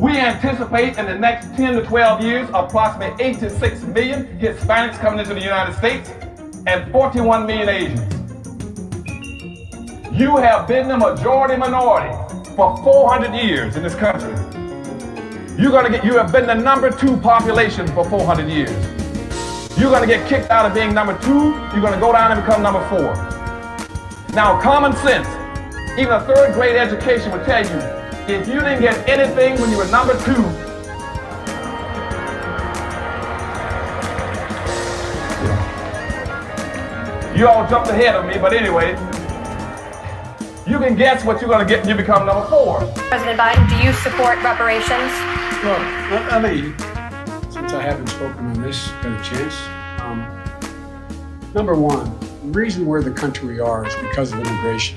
We anticipate in the next 10 to 12 years approximately 8 to 6 million Hispanics coming into the United States and 41 million Asians. You have been the majority minority for 400 years in this country. You have been the number 2 population for 400 years. You're gonna get kicked out of being number 2, you're gonna go down and become number 4. Now, common sense, even a 3rd grade education would tell you, if you didn't get anything when you were number 2, you all jumped ahead of me, but anyway, you can guess what you're gonna get when you become number 4. President Biden, do you support reparations? Well, I mean, since I haven't spoken on this, got a chance. Number one, the reason we're the country we are is because of immigration.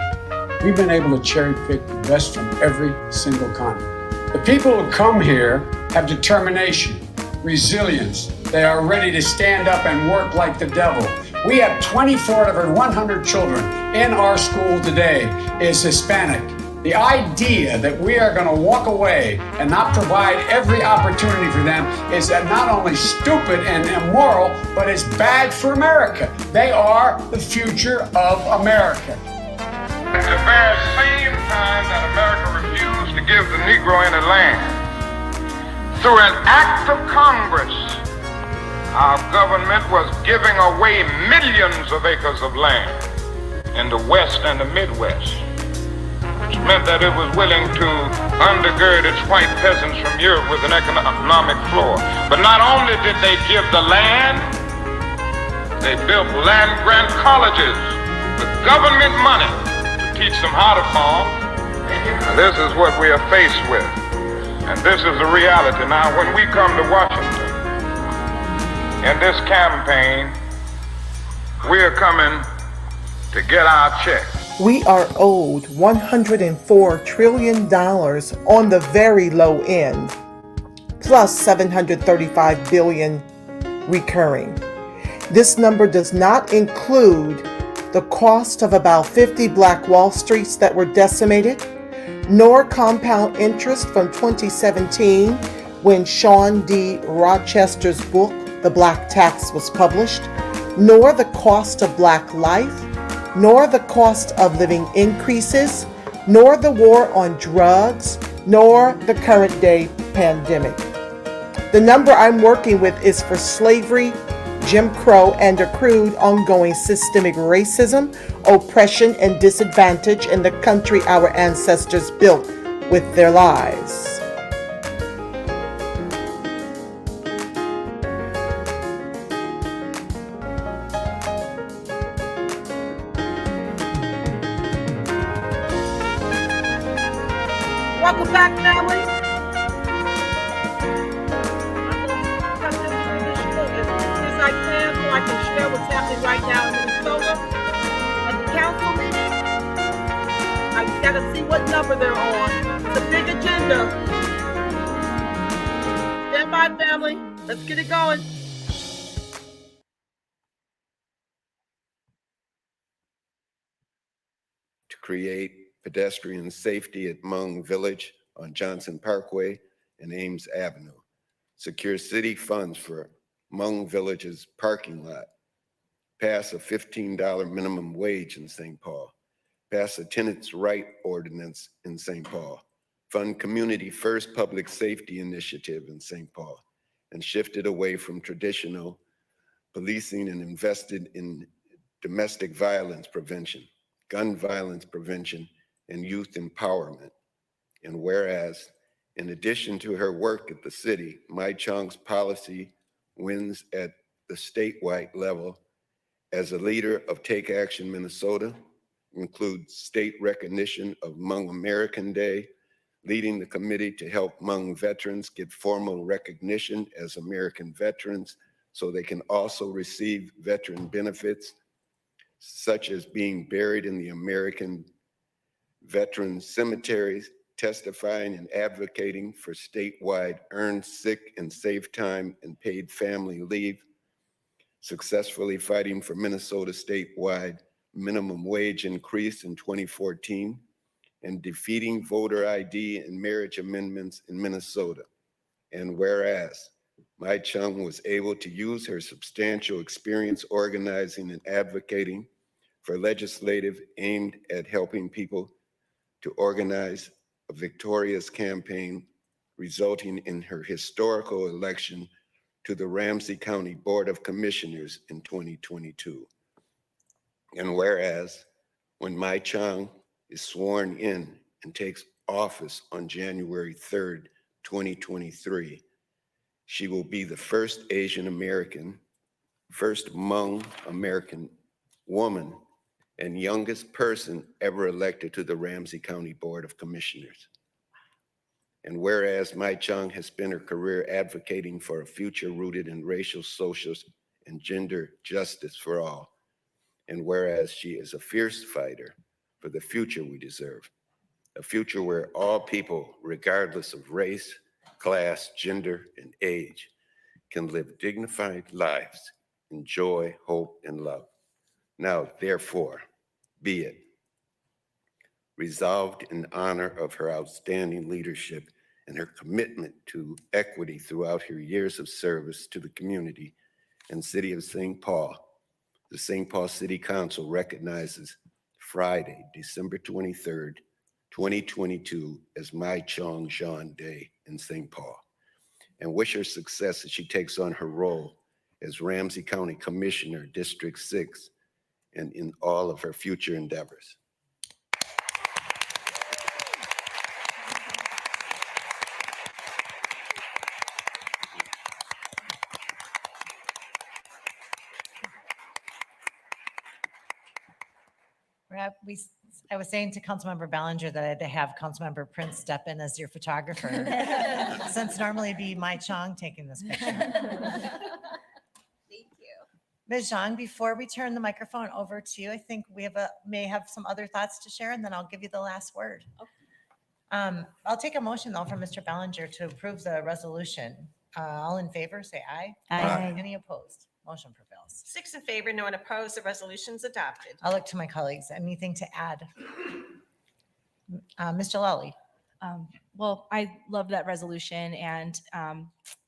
We've been able to cherry pick the best from every single continent. The people who come here have determination, resilience. They are ready to stand up and work like the devil. We have 24 out of every 100 children in our school today is Hispanic. The idea that we are going to walk away and not provide every opportunity for them is not only stupid and immoral, but it's bad for America. They are the future of America. At the very same time that America refused to give the Negro any land, through an act of Congress, our government was giving away millions of acres of land in the West and the Midwest. Which meant that it was willing to undergird its white peasants from Europe with an economic floor. But not only did they give the land, they built land grant colleges with government money to teach them how to farm. And this is what we are faced with. And this is the reality. Now, when we come to Washington in this campaign, we are coming to get our check. We are owed $104 trillion on the very low end, plus $735 billion recurring. This number does not include the cost of about 50 Black Wall Streets that were decimated, nor compound interest from 2017 when Sean D. Rochester's book, The Black Tax, was published, nor the cost of Black life, nor the cost of living increases, nor the war on drugs, nor the current day pandemic. The number I'm working with is for slavery, Jim Crow, and accrued ongoing systemic racism, oppression, and disadvantage in the country our ancestors built with their lives. Welcome back, family. I'm going to cut this show as quickly as I can so I can share what's happening right now in Minnesota. At the council meeting, I got to see what number they're on. It's a big agenda. Stand by, family. Let's get it going. To create pedestrian safety at Hmong Village on Johnson Parkway and Ames Avenue. Secure city funds for Hmong Village's parking lot. Pass a $15 minimum wage in St. Paul. Pass a tenants' right ordinance in St. Paul. Fund Community First Public Safety Initiative in St. Paul, and shifted away from traditional policing and invested in domestic violence prevention, gun violence prevention, and youth empowerment. And whereas, in addition to her work at the city, Mai Chong's policy wins at the statewide level as a leader of Take Action Minnesota, includes state recognition of Hmong American Day, leading the committee to help Hmong veterans get formal recognition as American veterans so they can also receive veteran benefits, such as being buried in the American Veteran cemeteries, testifying and advocating for statewide earned sick and safe time and paid family leave, successfully fighting for Minnesota statewide minimum wage increase in 2014, and defeating voter ID and marriage amendments in Minnesota. And whereas Mai Chung was able to use her substantial experience organizing and advocating for legislative aimed at helping people to organize a victorious campaign, resulting in her historical election to the Ramsey County Board of Commissioners in 2022. And whereas when Mai Chung is sworn in and takes office on January 3rd, 2023, she will be the first Asian American, first Hmong American woman, and youngest person ever elected to the Ramsey County Board of Commissioners. And whereas Mai Chung has spent her career advocating for a future rooted in racial, social, and gender justice for all, and whereas she is a fierce fighter for the future we deserve, a future where all people, regardless of race, class, gender, and age, can live dignified lives in joy, hope, and love. Now, therefore, be it resolved in honor of her outstanding leadership and her commitment to equity throughout her years of service to the community and city of St. Paul, the St. Paul City Council recognizes Friday, December 23rd, 2022 as Mai Chung Jean Day in St. Paul, and wish her success as she takes on her role as Ramsey County Commissioner, District 6, and in all of her future endeavors. I was saying to Councilmember Ballinger that I had to have Councilmember Prince step in as your photographer, since normally it'd be Mai Chung taking this picture. Thank you. Ms. Zhang, before we turn the microphone over to you, I think we may have some other thoughts to share, and then I'll give you the last word. Okay. I'll take a motion though from Mr. Ballinger to approve the resolution. All in favor, say aye. Aye. Any opposed? Motion prevails. 6 in favor, no one opposed. The resolution's adopted. I'll look to my colleagues. Anything to add? Mr. Lally. Well, I love that resolution, and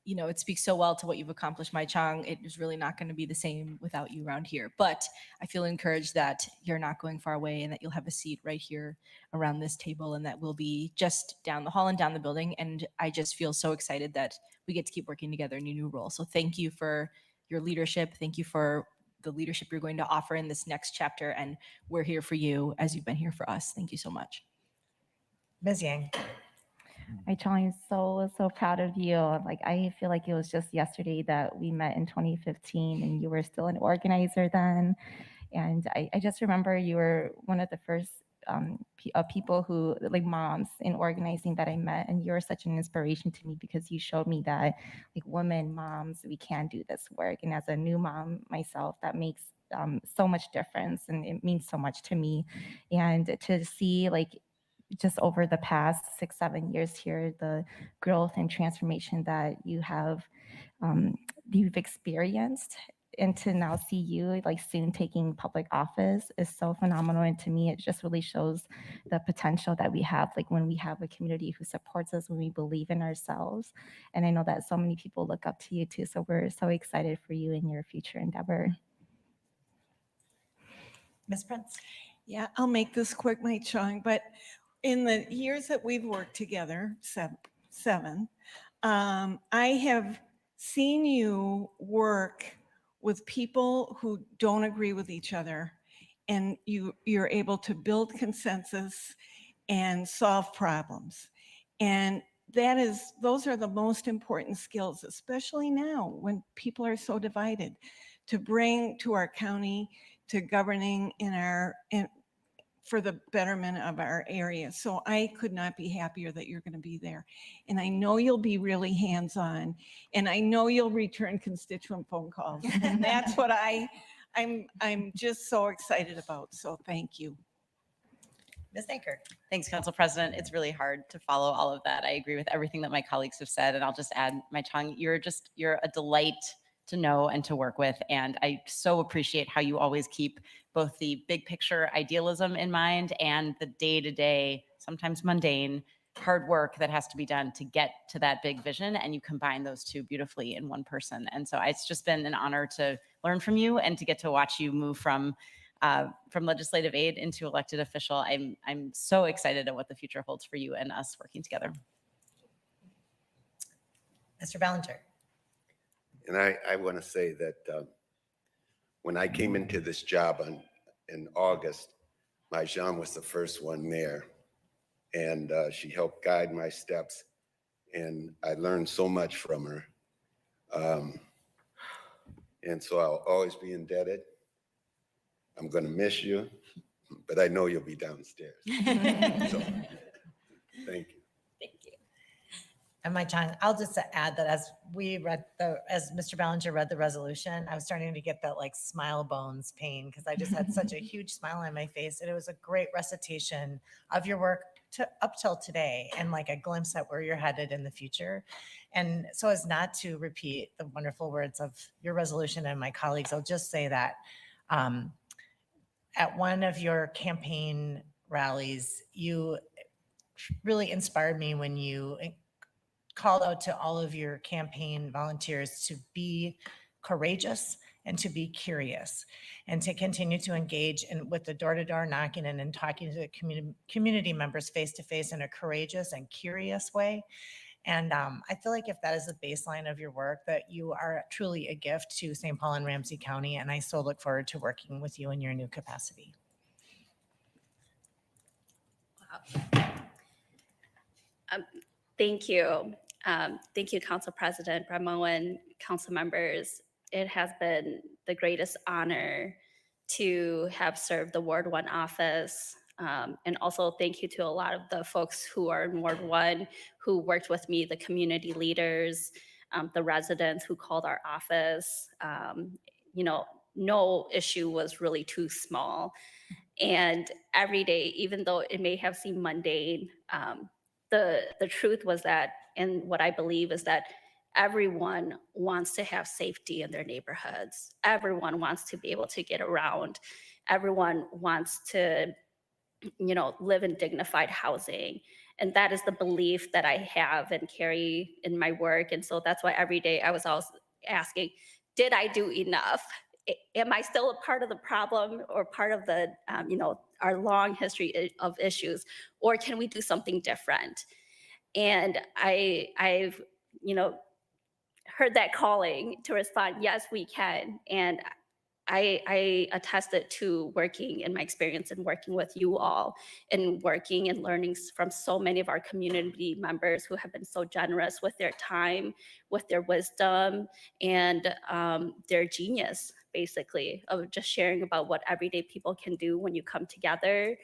it speaks so well to what you've accomplished, Mai Chung. It is really not going to be the same without you around here. But I feel encouraged that you're not going far away, and that you'll have a seat right here around this table, and that we'll be just down the hall and down the building. And I just feel so excited that we get to keep working together in your new role. So thank you for your leadership. Thank you for the leadership you're going to offer in this next chapter. And we're here for you as you've been here for us. Thank you so much. Ms. Yang. Mai Chung, I'm so proud of you. Like, I feel like it was just yesterday that we met in 2015 and you were still an organizer then. And I just remember you were one of the first people who, like, moms in organizing that I met. And you're such an inspiration to me because you showed me that, like, women, moms, we can do this work. And as a new mom myself, that makes so much difference, and it means so much to me. And to see, like, just over the past 6-7 years here, the growth and transformation that you have, you've experienced, and to now see you, like, soon taking public office is so phenomenal. And to me, it just really shows the potential that we have, like, when we have a community who supports us, when we believe in ourselves. And I know that so many people look up to you too. So we're so excited for you in your future endeavor. Ms. Prince. Yeah, I'll make this quick, Mai Chung, but in the years that we've worked together, seven, I have seen you work with people who don't agree with each other, and you're able to build consensus and solve problems. And those are the most important skills, especially now when people are so divided, to bring to our county, to governing for the betterment of our area. So I could not be happier that you're going to be there. And I know you'll be really hands-on, and I know you'll return constituent phone calls. And that's what I'm just so excited about. So thank you. Ms. Anker. Thanks, Council President. It's really hard to follow all of that. I agree with everything that my colleagues have said, and I'll just add, Mai Chung, you're a delight to know and to work with. And I so appreciate how you always keep both the big picture idealism in mind and the day-to-day sometimes mundane, hard work that has to be done to get to that big vision, and you combine those two beautifully in one person. And so it's just been an honor to learn from you and to get to watch you move from legislative aide into elected official. I'm so excited at what the future holds for you and us working together. Mr. Ballinger. And I want to say that when I came into this job in August, Mahjong was the first one there, and she helped guide my steps, and I learned so much from her. And so I'll always be indebted. I'm going to miss you, but I know you'll be downstairs. So, thank you. And my Chang, I'll just add that as Mr. Ballinger read the resolution, I was starting to get that like smile bones pain because I just had such a huge smile on my face, and it was a great recitation of your work up till today and like a glimpse at where you're headed in the future. And so as not to repeat the wonderful words of your resolution and my colleagues, I'll just say that at one of your campaign rallies, you really inspired me when you called out to all of your campaign volunteers to be courageous and to be curious and to continue to engage with the door-to-door knocking and talking to the community members face-to-face in a courageous and curious way. And I feel like if that is the baseline of your work, that you are truly a gift to St. Paul and Ramsey County. And I so look forward to working with you in your new capacity. Thank you. Thank you, Council President Bramoen, council members. It has been the greatest honor to have served the Ward 1 office. And also thank you to a lot of the folks who are in Ward 1 who worked with me, the community leaders, the residents who called our office. No issue was really too small. And every day, even though it may have seemed mundane, the truth was that, and what I believe is that everyone wants to have safety in their neighborhoods. Everyone wants to be able to get around. Everyone wants to, live in dignified housing. And that is the belief that I have and carry in my work. And so that's why every day I was always asking, did I do enough? Am I still a part of the problem or part of the, our long history of issues, or can we do something different? And I've, heard that calling to respond, yes, we can. And I attested to working in my experience and working with you all and working and learning from so many of our community members who have been so generous with their time, with their wisdom, and their genius, basically, of just sharing about what everyday people can do when you come together.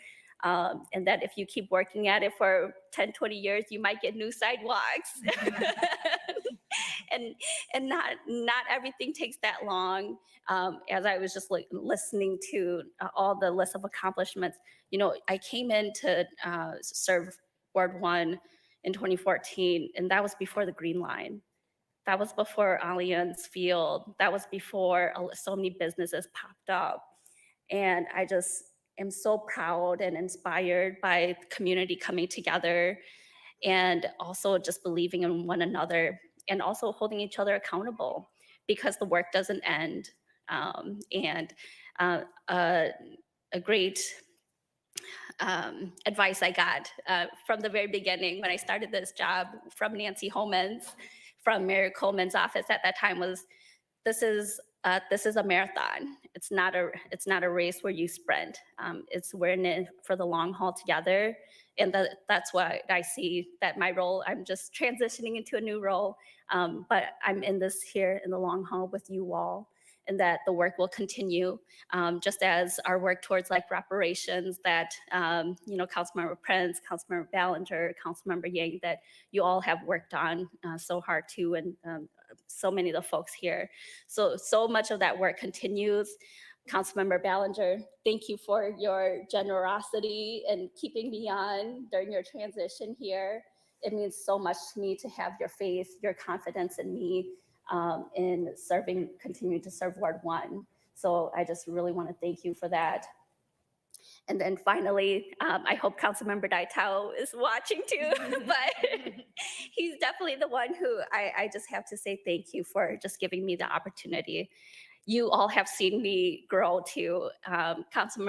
And that if you keep working at it for 10, 20 years, you might get new sidewalks. and not everything takes that long. As I was just listening to all the list of accomplishments, I came in to serve Ward 1 in 2014, and that was before the Green Line. That was before Allianz Field. That was before so many businesses popped up. And I just am so proud and inspired by the community coming together and also just believing in one another and also holding each other accountable because the work doesn't end. A great advice I got from the very beginning when I started this job from Nancy Homans, from Mayor Coleman's office at that time was, this is a marathon. It's not a race where you sprint. We're in it for the long haul together. And that's why I see that my role, I'm just transitioning into a new role, but I'm in this here in the long haul with you all, and that the work will continue, just as our work towards reparations that, Councilmember Prince, Councilmember Ballinger, Councilmember Yang, that you all have worked on so hard too, and so many of the folks here. So much of that work continues. Councilmember Ballinger, thank you for your generosity and keeping me on during your transition here. It means so much to me to have your faith, your confidence in me in continuing to serve Ward 1. So I just really want to thank you for that. And then finally, I hope Councilmember Daitao is watching too, but he's definitely the one who I just have to say thank you for just giving me the opportunity. You all have seen me grow to Council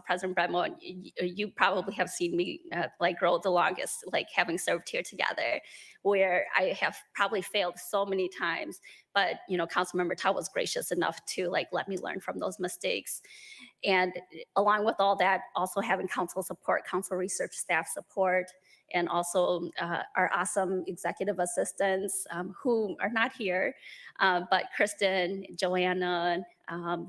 President Bremo. You probably have seen me like grow the longest, like having served here together, where I have probably failed so many times. But Councilmember Tao was gracious enough to like let me learn from those mistakes. And along with all that, also having council support, council research staff support, and also our awesome executive assistants who are not here, but Kristen, Joanna,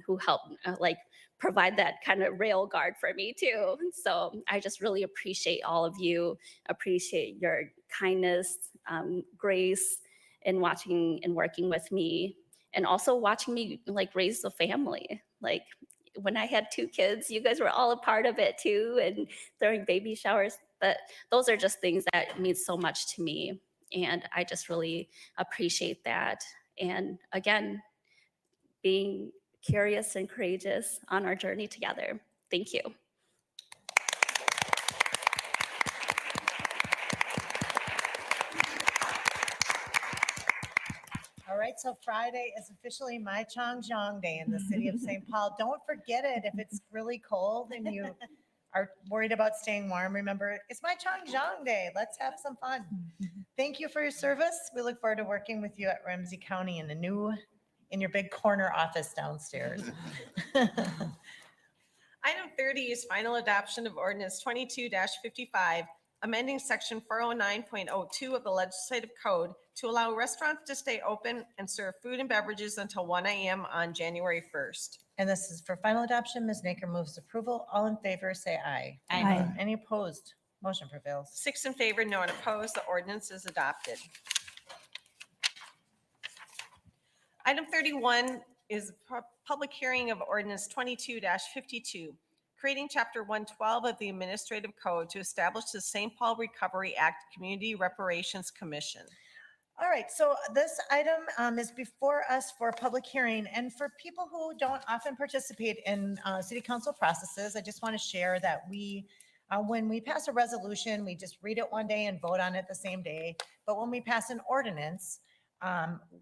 who helped like provide that kind of rail guard for me too. So I just really appreciate all of you, appreciate your kindness, grace in watching and working with me, and also watching me like raise a family. Like when I had 2 kids, you guys were all a part of it too, and throwing baby showers. But those are just things that mean so much to me. And I just really appreciate that. And again, being curious and courageous on our journey together. Thank you. All right, so Friday is officially My Chongjiang Day in the city of St. Paul. Don't forget it if it's really cold and you are worried about staying warm. Remember, it's My Chongjiang Day. Let's have some fun. Thank you for your service. We look forward to working with you at Ramsey County in your big corner office downstairs. Item 30 is final adoption of ordinance 22-55, amending section 409.02 of the legislative code to allow restaurants to stay open and serve food and beverages until 1 a.m. on January 1st. And this is for final adoption. Ms. Naker moves approval. All in favor, say aye. Aye. Any opposed? Motion prevails. 6 in favor, no one opposed. The ordinance is adopted. Item 31 is public hearing of ordinance 22-52, creating chapter 112 of the administrative code to establish the St. Paul Recovery Act Community Reparations Commission. All right, so this item is before us for a public hearing. And for people who don't often participate in city council processes, I just want to share that when we pass a resolution, we just read it one day and vote on it the same day. But when we pass an ordinance,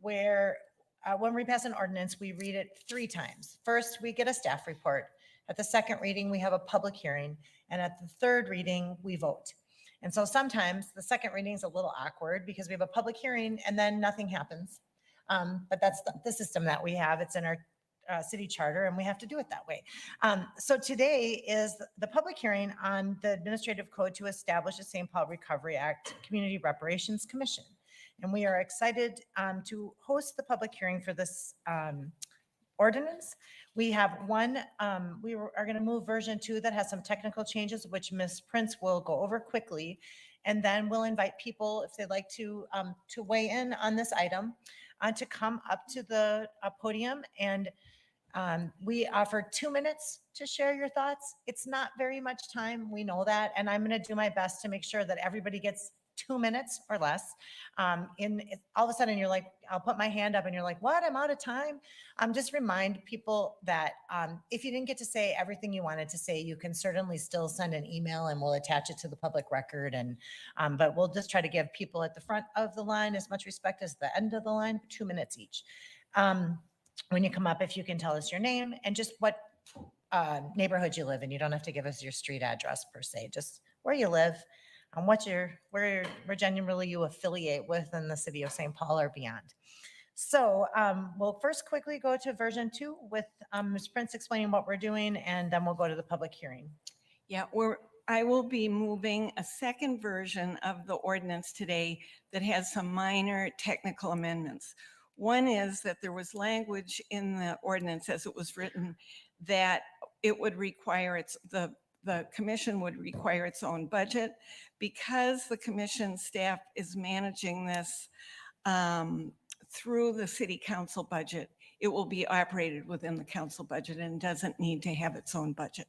when we pass an ordinance, we read it 3 times. First, we get a staff report. At the second reading, we have a public hearing. And at the third reading, we vote. And so sometimes the second reading is a little awkward because we have a public hearing and then nothing happens. But that's the system that we have. It's in our city charter and we have to do it that way. So today is the public hearing on the administrative code to establish the St. Paul Recovery Act Community Reparations Commission. And we are excited to host the public hearing for this ordinance. We have one, we are going to move version 2 that has some technical changes, which Ms. Prince will go over quickly. And then we'll invite people, if they'd like to weigh in on this item, to come up to the podium. And we offer 2 minutes to share your thoughts. It's not very much time, we know that. And I'm going to do my best to make sure that everybody gets 2 minutes or less. All of a sudden you're like, I'll put my hand up and you're like, what, I'm out of time. Just remind people that if you didn't get to say everything you wanted to say, you can certainly still send an email and we'll attach it to the public record. And but we'll just try to give people at the front of the line as much respect as the end of the line, 2 minutes each. When you come up, if you can tell us your name and just what neighborhood you live in. You don't have to give us your street address per se, just where you live. Where generally you affiliate with in the city of St. Paul or beyond. So we'll first quickly go to version 2 with Ms. Prince explaining what we're doing, and then we'll go to the public hearing. Yeah, I will be moving a second version of the ordinance today that has some minor technical amendments. One is that there was language in the ordinance as it was written that it would require the commission would require its own budget. Because the commission staff is managing this through the city council budget, it will be operated within the council budget and doesn't need to have its own budget.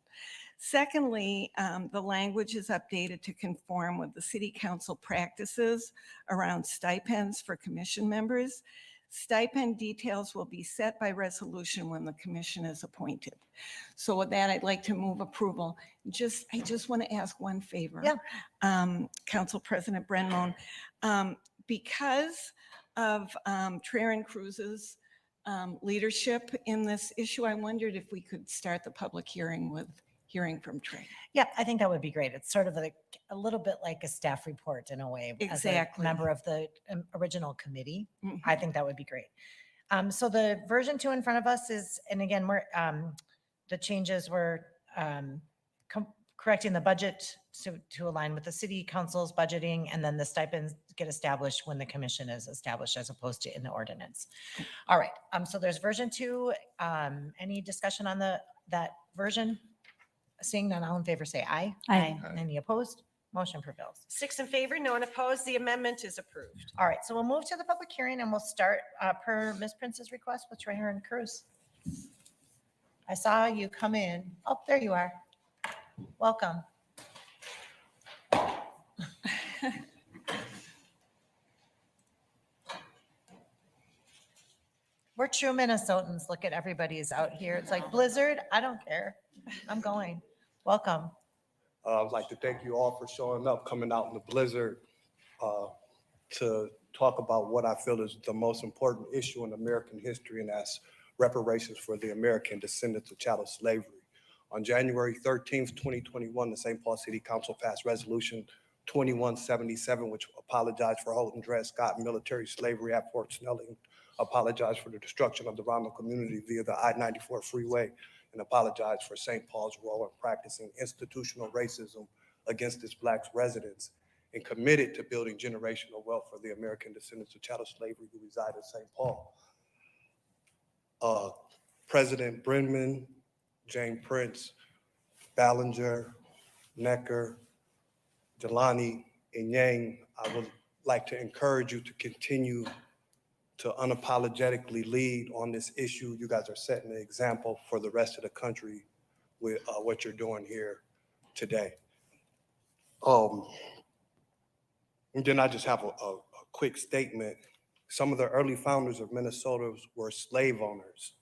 Secondly, the language is updated to conform with the city council practices around stipends for commission members. Stipend details will be set by resolution when the commission is appointed. So with that, I'd like to move approval. I just want to ask one favor. Yeah. Council President Brennan, because of Trarin Cruz's leadership in this issue, I wondered if we could start the public hearing with hearing from Trey. Yeah, I think that would be great. It's sort of like a little bit like a staff report in a way. Exactly. As a member of the original committee, Mhm. I think that would be great. So the version 2 in front of us is, and again, we're the changes were correcting the budget to align with the city council's budgeting, and then the stipends get established when the commission is established as opposed to in the ordinance. All right, so there's version 2. Any discussion on that version? Seeing none, all in favor say aye. Aye. Any opposed? Motion prevails. 6 in favor, no one opposed. The amendment is approved. All right, so we'll move to the public hearing and we'll start per Ms. Prince's request with Trainer and Cruz. I saw you come in. Oh, there you are. Welcome. We're true Minnesotans. Look at everybody's out here. It's like blizzard. I don't care. I'm going. Welcome. I'd like to thank you all for showing up, coming out in the blizzard to talk about what I feel is the most important issue in American history, and that's reparations for the American descendants of chattel slavery. On January 13th, 2021, the St. Paul City Council passed Resolution 2177, which apologized for holding Dred Scott military slavery at Fort Snelling, apologized for the destruction of the Rama community via the I-94 freeway, and apologized for St. Paul's role in practicing institutional racism against its Black residents, and committed to building generational wealth for the American descendants of chattel slavery who reside in St. Paul. President Brennan, Jane Prince, Ballinger, Necker, Jelani, and Yang, I would like to encourage you to continue to unapologetically lead on this issue. You guys are setting an example for the rest of the country with what you're doing here today. And then I just have a quick statement. Some of the early founders of Minnesota were slave owners,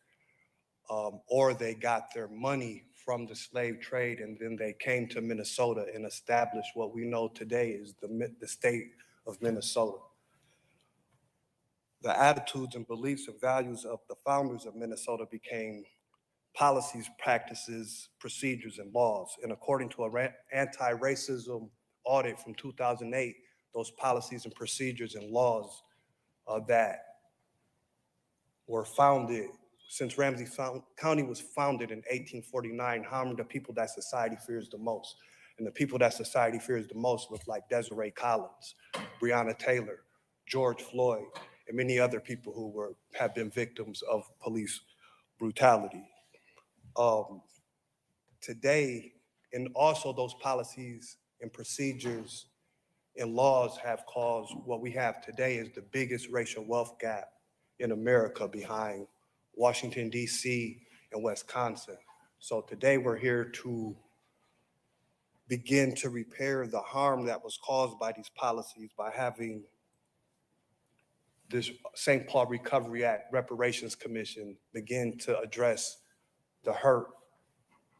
or they got their money from the slave trade, and then they came to Minnesota and established what we know today is the state of Minnesota. The attitudes and beliefs and values of the founders of Minnesota became policies, practices, procedures, and laws. And according to an anti-racism audit from 2008, those policies and procedures and laws that were founded since Ramsey County was founded in 1849 harmed the people that society fears the most. And the people that society fears the most look like Desiree Collins, Breonna Taylor, George Floyd, and many other people who have been victims of police brutality. Today, and also those policies and procedures and laws have caused what we have today is the biggest racial wealth gap in America behind Washington, D.C. and Wisconsin. So today we're here to begin to repair the harm that was caused by these policies by having this St. Paul Recovery Act Reparations Commission begin to address the hurt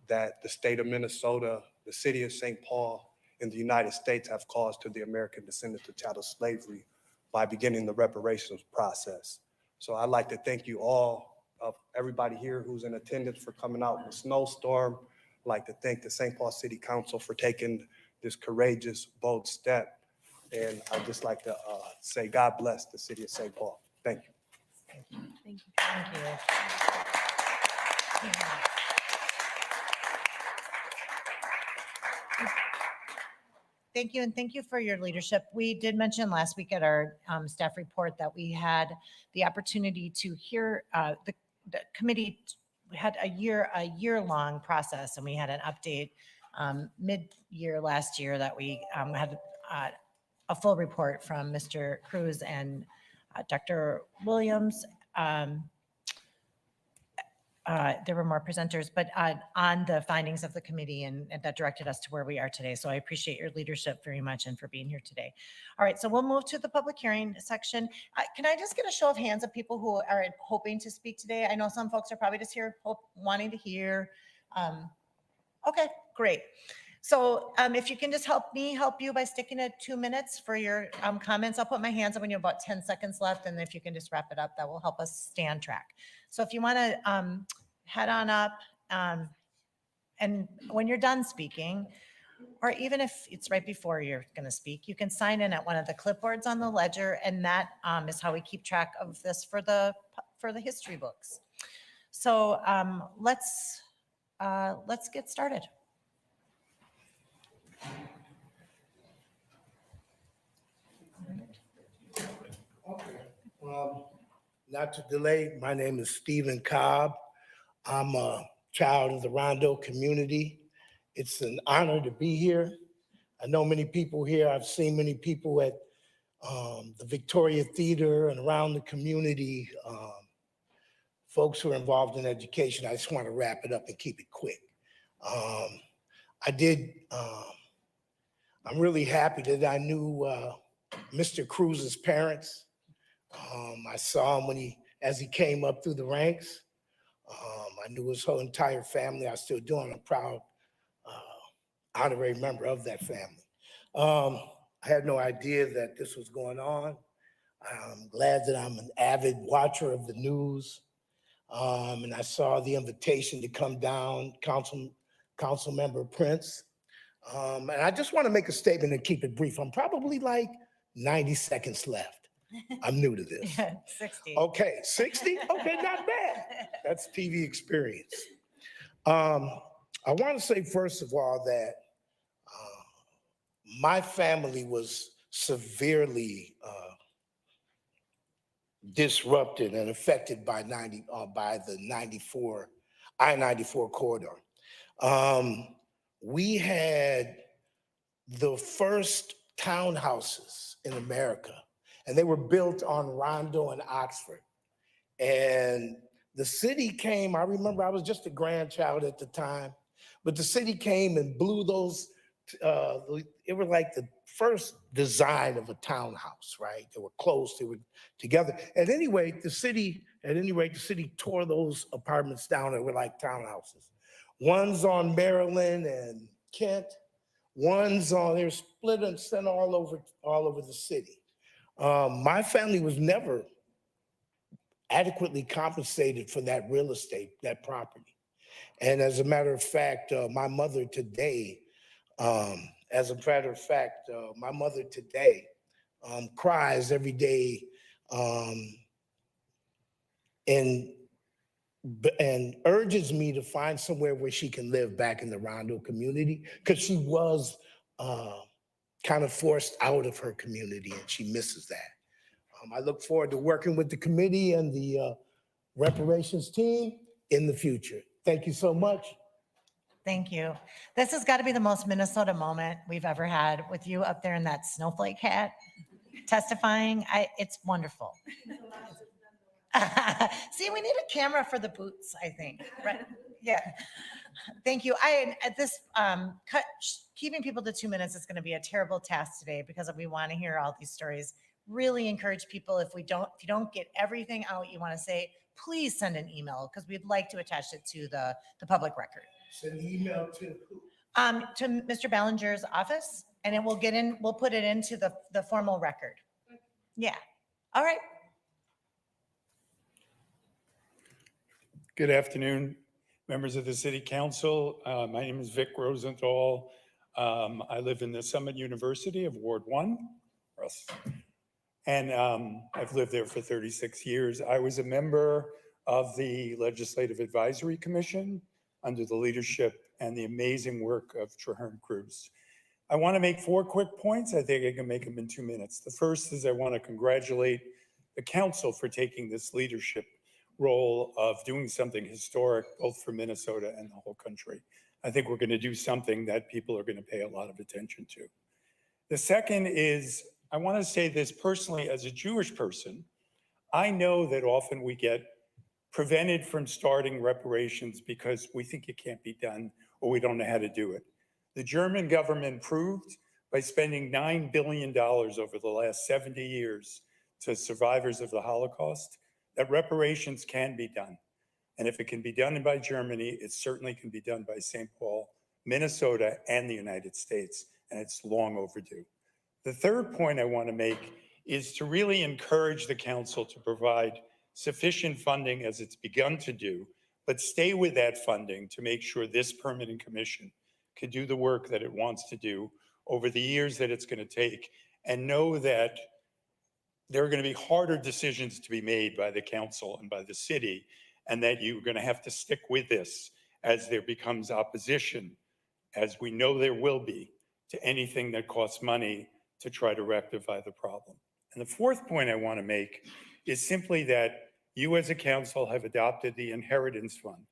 that the state of Minnesota, the city of St. Paul, and the United States have caused to the American descendants of chattel slavery by beginning the reparations process. So I'd like to thank you all, everybody here who's in attendance for coming out in the snowstorm. I'd like to thank the St. Paul City Council for taking this courageous, bold step. And I'd just like to say God bless the city of St. Paul. Thank you. Thank you. Thank you. Thank you. Thank you, and thank you for your leadership. We did mention last week at our staff report that we had the opportunity to hear the committee had a year-long process, and we had an update mid-year last year that we had a full report from Mr. Cruz and Dr. Williams there were more presenters, but on the findings of the committee, and that directed us to where we are today. So I appreciate your leadership very much and for being here today. All right, so we'll move to the public hearing section. Can I just get a show of hands of people who are hoping to speak today? I know some folks are probably just here wanting to hear. Okay, great. So if you can just help me help you by sticking to 2 minutes for your comments. I'll put my hands up when you have about 10 seconds left, and if you can just wrap it up, that will help us stay on track. So if you want to head on up, and when you're done speaking, or even if it's right before you're going to speak, you can sign in at one of the clipboards on the ledger, and that is how we keep track of this for the history books. So let's get started. Not to delay, my name is Stephen Cobb. I'm a child of the Rondo community. It's an honor to be here. I know many people here. I've seen many people at the Victoria Theater and around the community, folks who are involved in education. I just want to wrap it up and keep it quick. I'm really happy that I knew Mr. Cruz's parents. I saw him as he came up through the ranks. I knew his whole entire family. I still do. I'm a proud honorary member of that family. I had no idea that this was going on. I'm glad that I'm an avid watcher of the news. And I saw the invitation to come down, Council Member Prince. And I just want to make a statement and keep it brief. I'm probably like 90 seconds left. I'm new to this. 60. Okay, 60? Okay, not bad. That's TV experience. I want to say, first of all, that my family was severely disrupted and affected by the I-94 corridor. We had the first townhouses in America, and they were built on Rondo and Oxford. And the city came, I remember I was just a grandchild at the time, but the city came and blew those, it were like the first design of a townhouse, right? They were close, they were together. At any rate, the city tore those apartments down. They were like townhouses. One's on Maryland and Kent, they're split and sent all over the city. My family was never adequately compensated for that real estate, that property. And as a matter of fact, my mother today cries every day and urges me to find somewhere where she can live back in the Rondo community, because she was kind of forced out of her community and she misses that. I look forward to working with the committee and the reparations team in the future. Thank you so much. Thank you. This has got to be the most Minnesota moment we've ever had with you up there in that snowflake hat testifying. It's wonderful. See, we need a camera for the boots, I think. Right? Yeah. Thank you. Keeping people to 2 minutes is going to be a terrible task today because we want to hear all these stories. Really encourage people, if you don't get everything out you want to say, please send an email, because we'd like to attach it to the public record. Send an email to who? To Mr. Ballinger's office, and it will we'll put it into the formal record. Yeah. All right. Good afternoon, members of the City Council. My name is Vic Rosenthal. I live in the Summit University of Ward 1. And I've lived there for 36 years. I was a member of the Legislative Advisory Commission under the leadership and the amazing work of Traherne Cruz. I want to make 4 quick points. I think I can make them in 2 minutes. The first is I want to congratulate the council for taking this leadership role of doing something historic, both for Minnesota and the whole country. I think we're going to do something that people are going to pay a lot of attention to. The second is, I want to say this personally as a Jewish person. I know that often we get prevented from starting reparations because we think it can't be done or we don't know how to do it. The German government proved by spending $9 billion over the last 70 years to survivors of the Holocaust that reparations can be done. And if it can be done by Germany, it certainly can be done by St. Paul, Minnesota, and the United States, and it's long overdue. The third point I want to make is to really encourage the council to provide sufficient funding as it's begun to do, but stay with that funding to make sure this permanent commission can do the work that it wants to do over the years that it's going to take, and know that there are going to be harder decisions to be made by the council and by the city, and that you're going to have to stick with this as there becomes opposition, as we know there will be, to anything that costs money to try to rectify the problem. And the fourth point I want to make is simply that you as a council have adopted the inheritance fund.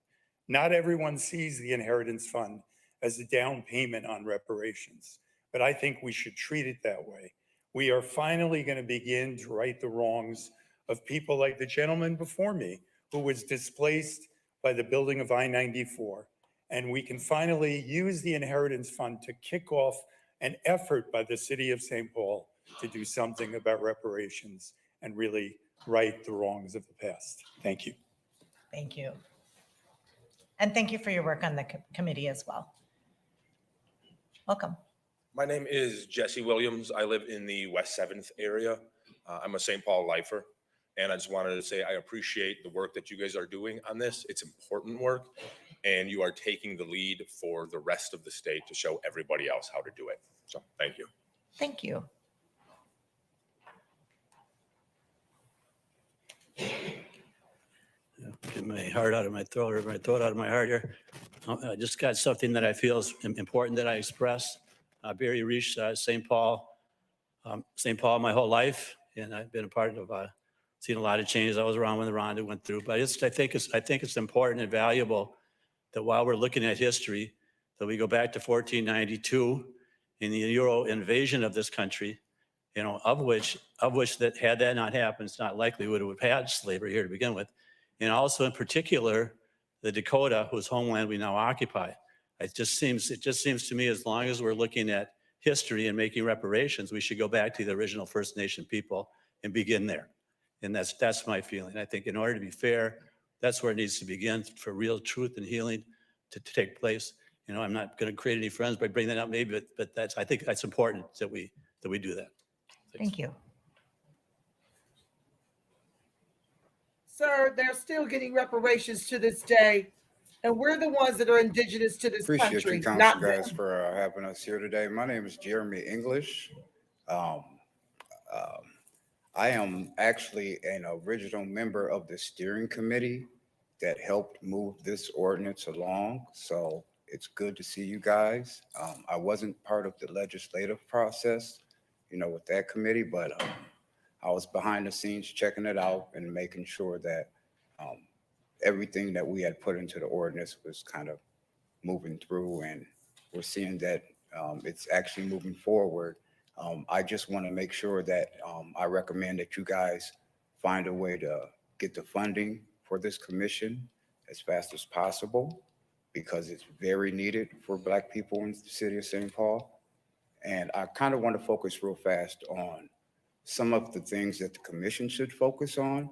Not everyone sees the inheritance fund as a down payment on reparations, but I think we should treat it that way. We are finally going to begin to right the wrongs of people like the gentleman before me, who was displaced by the building of I-94. And we can finally use the inheritance fund to kick off an effort by the city of St. Paul to do something about reparations and really right the wrongs of the past. Thank you. Thank you. And thank you for your work on the committee as well. Welcome. My name is Jesse Williams. I live in the West 7th area. I'm a St. Paul lifer. And I just wanted to say I appreciate the work that you guys are doing on this. It's important work. And you are taking the lead for the rest of the state to show everybody else how to do it. So thank you. Thank you. Get my heart out of my throat, or my throat out of my heart here. I just got something that I feel is important that I express. Barry Reach, St. Paul my whole life, and I've been a part of, seen a lot of changes. I was around when the Rhonda went through, but I think it's important and valuable that while we're looking at history, that we go back to 1492 in the Euro invasion of this country, you know, of which that had that not happened, it's not likely we would have had slavery here to begin with. And also in particular, the Dakota, whose homeland we now occupy. It just seems to me, as long as we're looking at history and making reparations, we should go back to the original First Nation people and begin there. And that's my feeling. I think in order to be fair, that's where it needs to begin for real truth and healing to take place. You know, I'm not going to create any friends by bringing that up, maybe, but I think that's important that we do that. Thank you. Sir, they're still getting reparations to this day, and we're the ones that are indigenous to this Appreciate country, you, council not guys, them. for having us here today. My name is Jeremy English. I am actually an original member of the steering committee that helped move this ordinance along. So it's good to see you guys. I wasn't part of the legislative process, you know, with that committee, but I was behind the scenes checking it out and making sure that everything that we had put into the ordinance was kind of moving through, and we're seeing that it's actually moving forward. I just want to make sure that I recommend that you guys find a way to get the funding for this commission as fast as possible, because it's very needed for Black people in the city of St. Paul. And I kind of want to focus real fast on some of the things that the commission should focus on,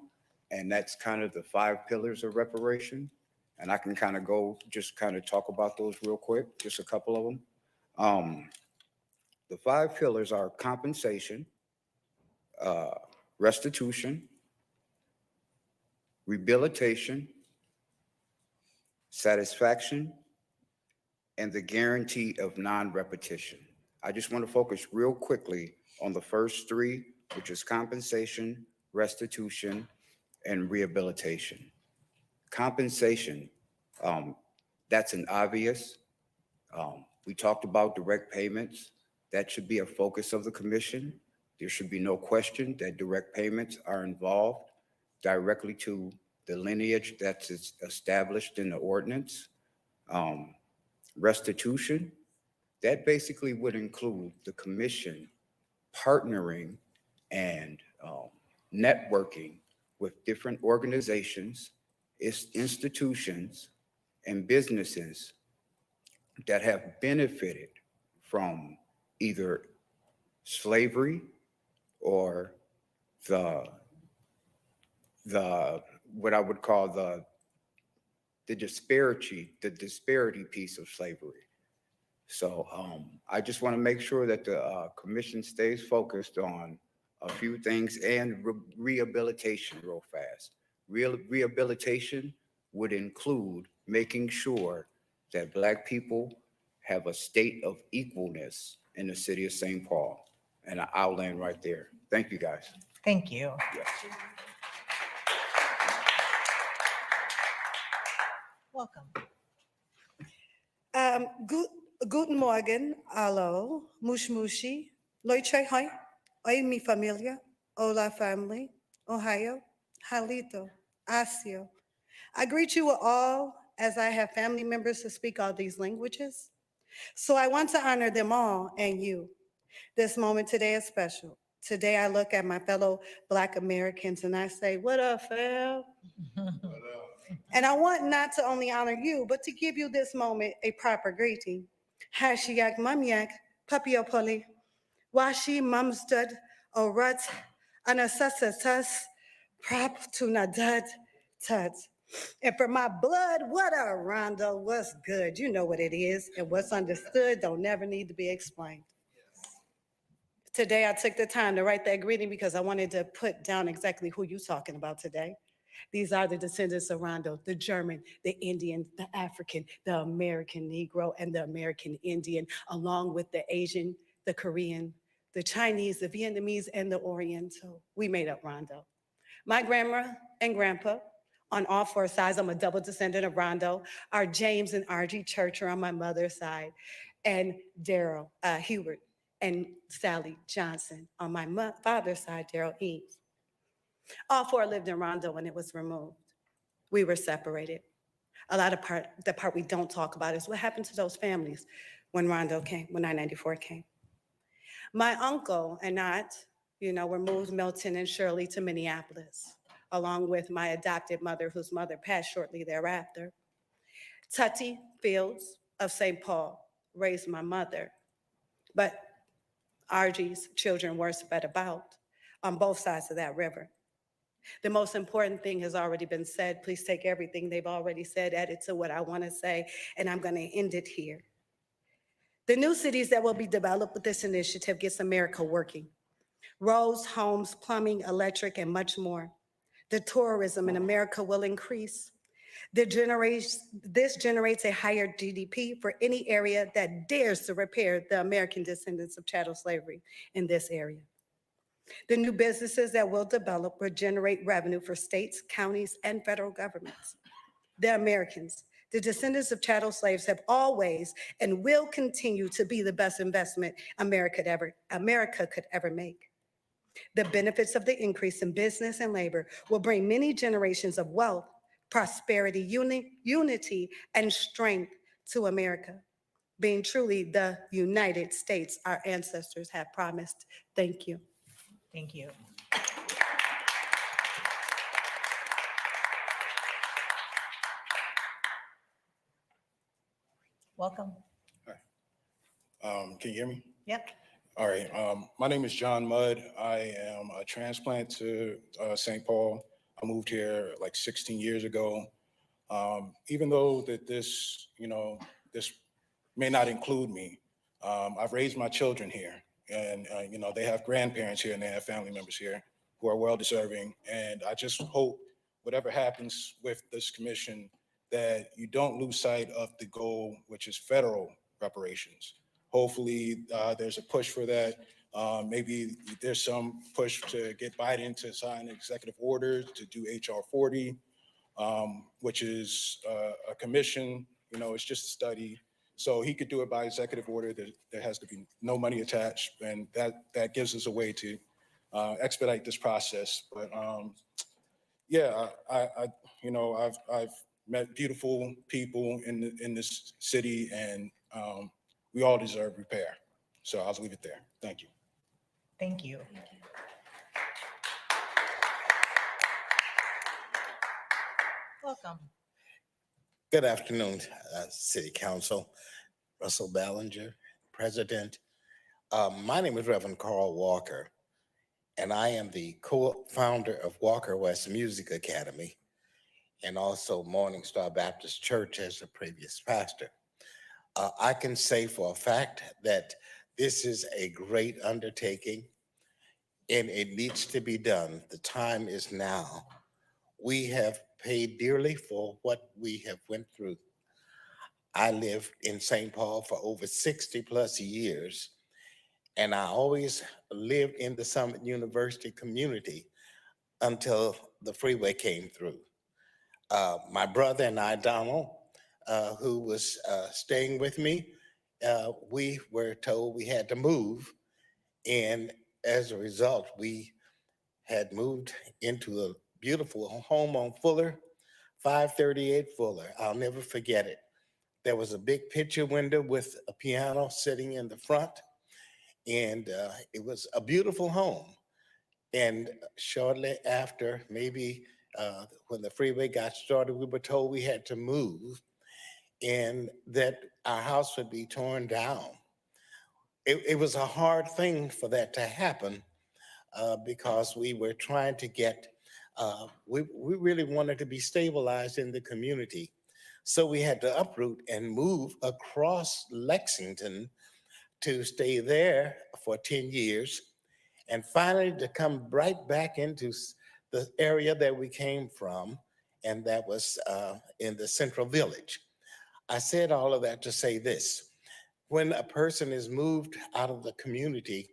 and that's kind of the 5 pillars of reparation. And I can kind of talk about those real quick, just a couple of them. The 5 pillars are compensation, restitution, rehabilitation, satisfaction, and the guarantee of non-repetition. I just want to focus real quickly on the first 3, which is compensation, restitution, and rehabilitation. Compensation, that's an obvious. We talked about direct payments. That should be a focus of the commission. There should be no question that direct payments are involved directly to the lineage that's established in the ordinance. Restitution, that basically would include the commission partnering and networking with different organizations It's institutions and businesses that have benefited from either slavery or the what I would call the disparity piece of slavery. So I just want to make sure that the commission stays focused on a few things and rehabilitation real fast. Rehabilitation would include making sure that Black people have a state of equalness in the city of St. Paul. And I'll land right there. Thank you, guys. Thank you. Yes. Welcome. Guten Morgen, allo, mushi, loiche hoi, oi mi familia, hola family, Ohio, halito, asio. I greet you all as I have family members who speak all these languages. So I want to honor them all and you. This moment today is special. Today I look at my fellow Black Americans and I say, what up, fam? And I want not to only honor you, but to give you this moment a proper greeting. Hashiyak mamyak, papiopoli, washi mumstud, orat, anasasatas, prop to nadad tut. And for my blood, what a rondo, what's good? You know what it is, and what's understood don't never need to be explained. Today, I took the time to write that greeting because I wanted to put down exactly who you're talking about today. These are the descendants of Rondo, the German, the Indian, the African, the American Negro, and the American Indian, along with the Asian, the Korean, the Chinese, the Vietnamese, and the Oriental. We made up Rondo. My grandma and grandpa, on all four sides, I'm a double descendant of Rondo, are James and R.G. Churcher on my mother's side, and Daryl Hubert and Sally Johnson on my father's side, Daryl Eames. All four lived in Rondo when it was removed. We were separated. The part we don't talk about is what happened to those families when Rondo came, when I-94 came. My uncle and were moved, Milton and Shirley, to Minneapolis, along with my adopted mother, whose mother passed shortly thereafter. Tutty Fields of St. Paul raised my mother, but RG's children were spread about on both sides of that river. The most important thing has already been said. Please take everything they've already said, add it to what I want to say, and I'm going to end it here. The new cities that will be developed with this initiative gets America working. Roads, homes, plumbing, electric, and much more. The tourism in America will increase. This generates a higher GDP for any area that dares to repair the American descendants of chattel slavery in this area. The new businesses that will develop will generate revenue for states, counties, and federal governments. The Americans, the descendants of chattel slaves, have always and will continue to be the best investment America could ever make. The benefits of the increase in business and labor will bring many generations of wealth, prosperity, unity, and strength to America, being truly the United States our ancestors have promised. Thank you. Thank you. Welcome. Can you hear me? Yep. All right. My name is John Mudd. I am a transplant to St. Paul. I moved here like 16 years ago. Even though that this may not include me, I've raised my children here, and they have grandparents here and they have family members here who are well deserving. And I just hope whatever happens with this commission, that you don't lose sight of the goal, which is federal reparations. Hopefully there's a push for that. Maybe there's some push to get Biden to sign an executive order to do HR 40, which is a commission, it's just a study. So he could do it by executive order. There has to be no money attached, and that gives us a way to expedite this process. But yeah, I've met beautiful people in this city, and we all deserve repair. So I'll leave it there. Thank you. Thank you. Welcome. Good afternoon, City Council. Russell Ballinger, President. My name is Reverend Carl Walker, and I am the co-founder of Walker West Music Academy and also Morning Star Baptist Church as a previous pastor. I can say for a fact that this is a great undertaking and it needs to be done. The time is now. We have paid dearly for what we have went through. I lived in St. Paul for over 60 plus years, and I always lived in the Summit University community until the freeway came through. My brother and I, Donald, who was staying with me, we were told we had to move. And as a result, we had moved into a beautiful home on Fuller, 538 Fuller. I'll never forget it. There was a big picture window with a piano sitting in the front, and it was a beautiful home. And shortly after, maybe when the freeway got started, we were told we had to move and that our house would be torn down. It was a hard thing for that to happen because we were trying to get, we really wanted to be stabilized in the community. So we had to uproot and move across Lexington to stay there for 10 years. And finally to come right back into the area that we came from, and that was in the Central Village. I said all of that to say this. When a person is moved out of the community,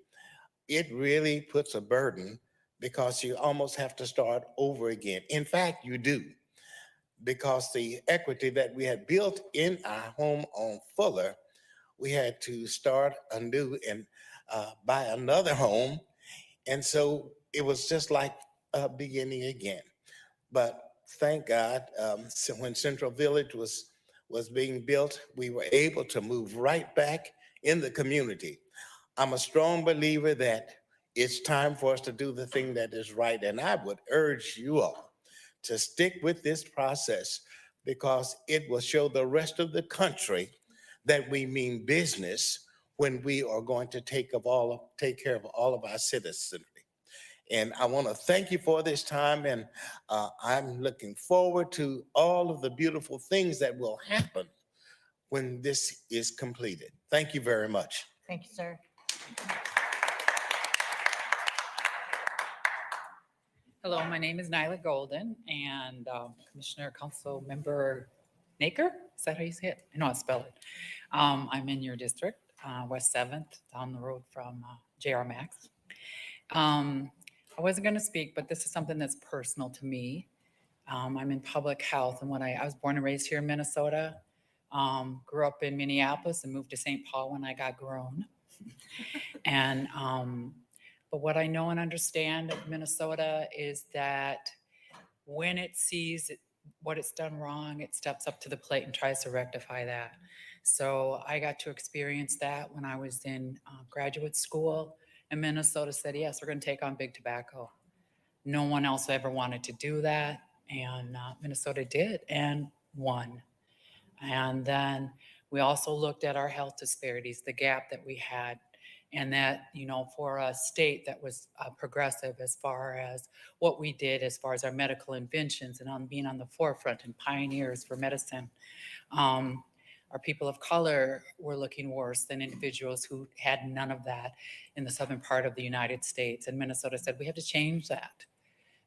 it really puts a burden because you almost have to start over again. In fact, you do, because the equity that we had built in our home on Fuller, we had to start anew and buy another home. And so it was just like beginning again. But thank God, so when Central Village was being built, we were able to move right back in the community. I'm a strong believer that it's time for us to do the thing that is right. And I would urge you all to stick with this process because it will show the rest of the country that we mean business when we are going to take care of all of our citizens. And I want to thank you for this time, and I'm looking forward to all of the beautiful things that will happen when this is completed. Thank you very much. Thank you, sir. Hello, my name is Nyla Golden, and Commissioner Council Member Naker, is that how you say it? I know how to spell it. I'm in your district, West 7th, down the road from JR Max. I wasn't going to speak, but this is something that's personal to me. I'm in public health, and when I was born and raised here in Minnesota, grew up in Minneapolis and moved to St. Paul when I got grown. And but what I know and understand of Minnesota is that when it sees what it's done wrong, it steps up to the plate and tries to rectify that. So I got to experience that when I was in graduate school, and Minnesota said, yes, we're going to take on big tobacco. No one else ever wanted to do that, and Minnesota did and won. And then we also looked at our health disparities, the gap that we had, and that, you know, for a state that was progressive as far as what we did, as far as our medical inventions and on being on the forefront and pioneers for medicine. Our people of color were looking worse than individuals who had none of that in the southern part of the United States. And Minnesota said, we have to change that.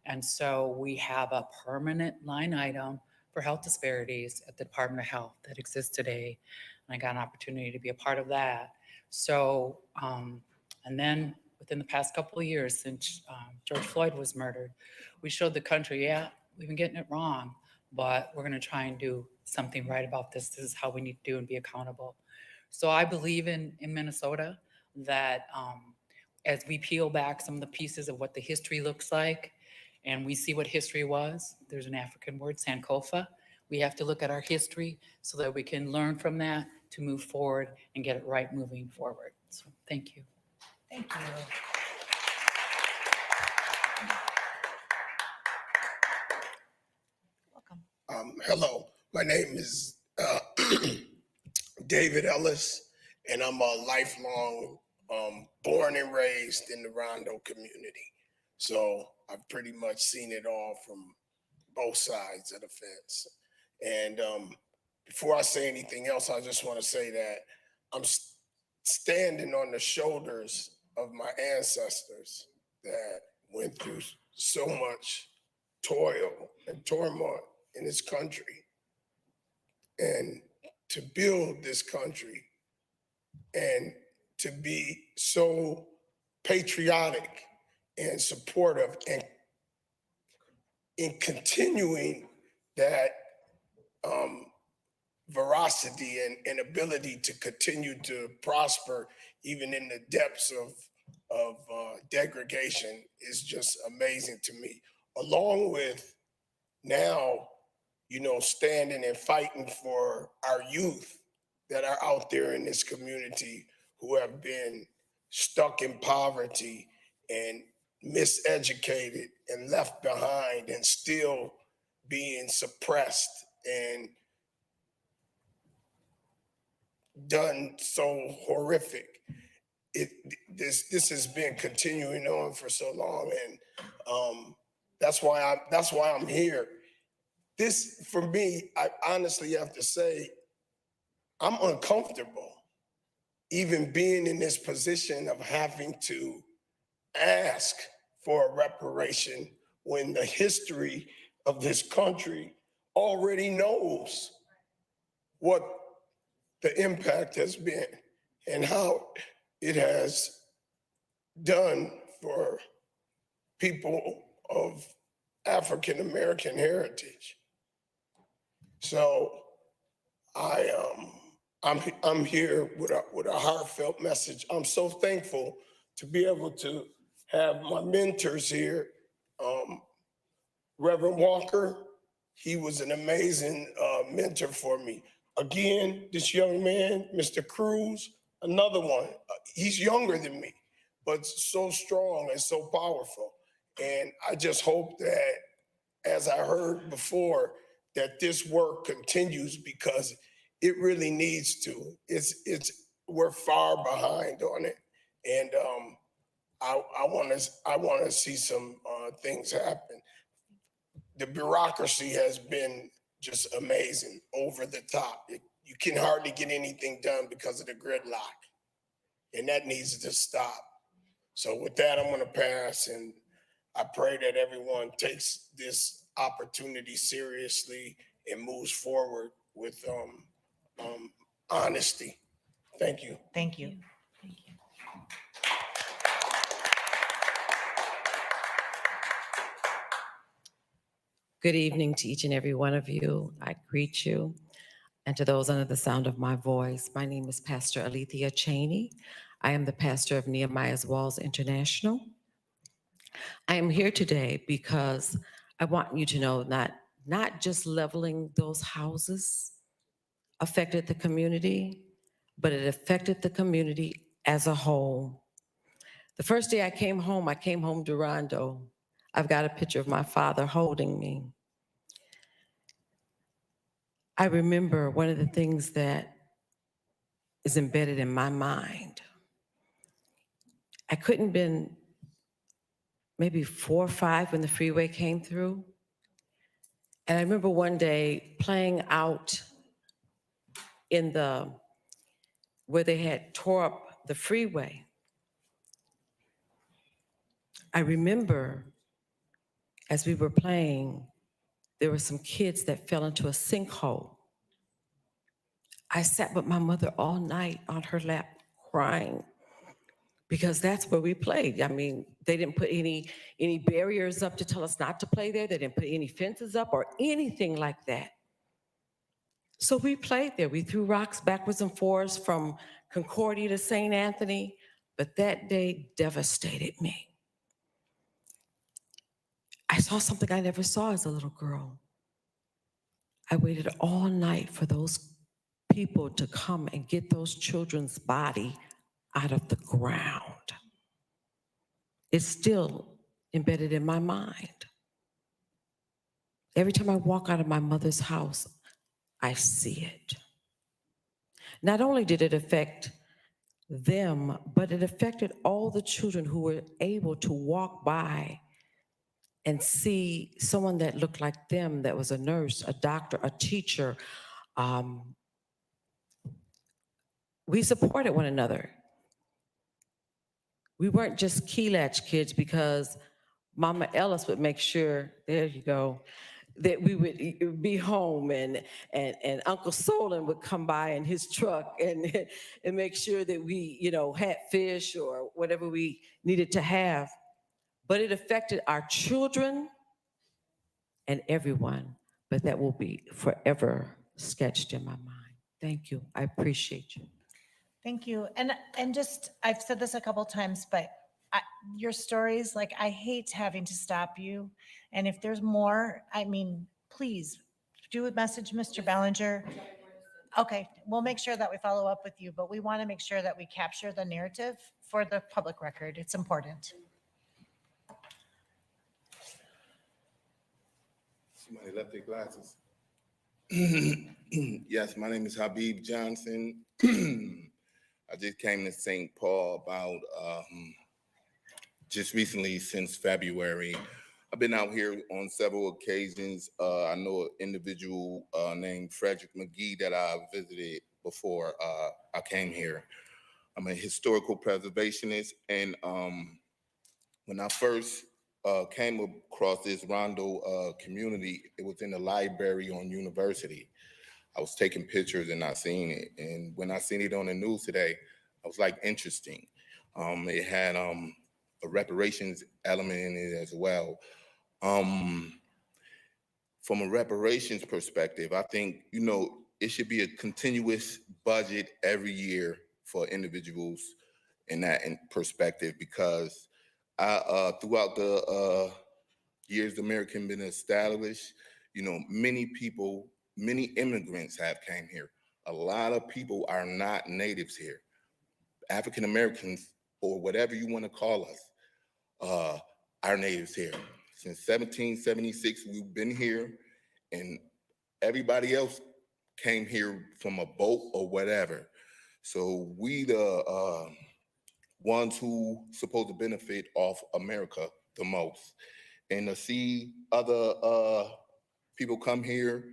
And so we have a permanent line item for health disparities at the Department of Health that exists today. And I got an opportunity to be a part of that. So, and then within the past couple of years since George Floyd was murdered, we showed the country, yeah, we've been getting it wrong, but we're gonna try and do something right about this. This is how we need to do and be accountable. So I believe in Minnesota that as we peel back some of the pieces of what the history looks like, and we see what history was, there's an African word, Sankofa. We have to look at our history so that we can learn from that to move forward and get it right moving forward. So thank you. Thank you. Hello, my name is David Ellis, and I'm a lifelong born and raised in the Rondo community. So I've pretty much seen it all from both sides of the fence. And before I say anything else, I just want to say that I'm standing on the shoulders of my ancestors that went through so much toil and turmoil in this country. And to build this country and to be so patriotic and supportive and in continuing that veracity and ability to continue to prosper even in the depths of degradation is just amazing to me. Along with now, you know, standing and fighting for our youth that are out there in this community who have been stuck in poverty and miseducated and left behind and still being suppressed and done so horrific. This has been continuing on for so long, and that's why I'm here. This, for me, I honestly have to say, I'm uncomfortable even being in this position of having to ask for a reparation when the history of this country already knows what the impact has been and how it has done for people of African American heritage. So I'm here with a heartfelt message. I'm so thankful to be able to have my mentors here. Reverend Walker, he was an amazing mentor for me. Again, this young man, Mr. Cruz, another one. He's younger than me, but so strong and so powerful. And I just hope that, as I heard before, that this work continues because it really needs to. We're far behind on it, and I want to see some things happen. The bureaucracy has been just amazing, over the top. You can hardly get anything done because of the gridlock, and that needs to stop. So with that, I'm going to pass, and I pray that everyone takes this opportunity seriously and moves forward with honesty. Thank you. Thank you. Good evening to each and every one of you. I greet you. And to those under the sound of my voice, my name is Pastor Alethea Cheney. I am the pastor of Nehemiah's Walls International. I am here today because I want you to know that not just leveling those houses affected the community, but it affected the community as a whole. The first day I came home to Rondo. I've got a picture of my father holding me. I remember one of the things that is embedded in my mind. I couldn't have been maybe 4 or 5 when the freeway came through. And I remember one day playing out in where they had tore up the freeway. I remember as we were playing, there were some kids that fell into a sinkhole. I sat with my mother all night on her lap crying because that's where we played. I mean, they didn't put any barriers up to tell us not to play there. They didn't put any fences up or anything like that. So we played there. We threw rocks backwards and forwards from Concordia to St. Anthony, but that day devastated me. I saw something I never saw as a little girl. I waited all night for those people to come and get those children's body out of the ground. It's still embedded in my mind. Every time I walk out of my mother's house, I see it. Not only did it affect them, but it affected all the children who were able to walk by and see someone that looked like them, that was a nurse, a doctor, a teacher. We supported one another. We weren't just key latch kids because Mama Ellis would make sure, there you go, that we would be home, and Uncle Solon would come by in his truck and make sure that we, had fish or whatever we needed to have. But it affected our children and everyone, but that will be forever sketched in my mind. Thank you. I appreciate you. Thank you. And just, I've said this a couple times, but your stories, like, I hate having to stop you. And if there's more, I mean, please do message Mr. Ballinger. Okay, we'll make sure that we follow up with you, but we want to make sure that we capture the narrative for the public record. It's important. Somebody left their glasses. Yes, my name is Habib Johnson. I just came to St. Paul about just recently, since February. I've been out here on several occasions. I know an individual named Frederick McGee that I visited before I came here. I'm a historical preservationist, and when I first came across this Rondo community, it was in the library on University. I was taking pictures and I seen it. And when I seen it on the news today, I was like, interesting. It had a reparations element in it as well. From a reparations perspective, I think, it should be a continuous budget every year for individuals in that perspective, because throughout the years America been established, many people, many immigrants have came here. A lot of people are not natives here. African Americans, or whatever you want to call us, are natives here. Since 1776, we've been here, and everybody else came here from a boat or whatever. So we the ones who supposed to benefit off America the most. And to see other people come here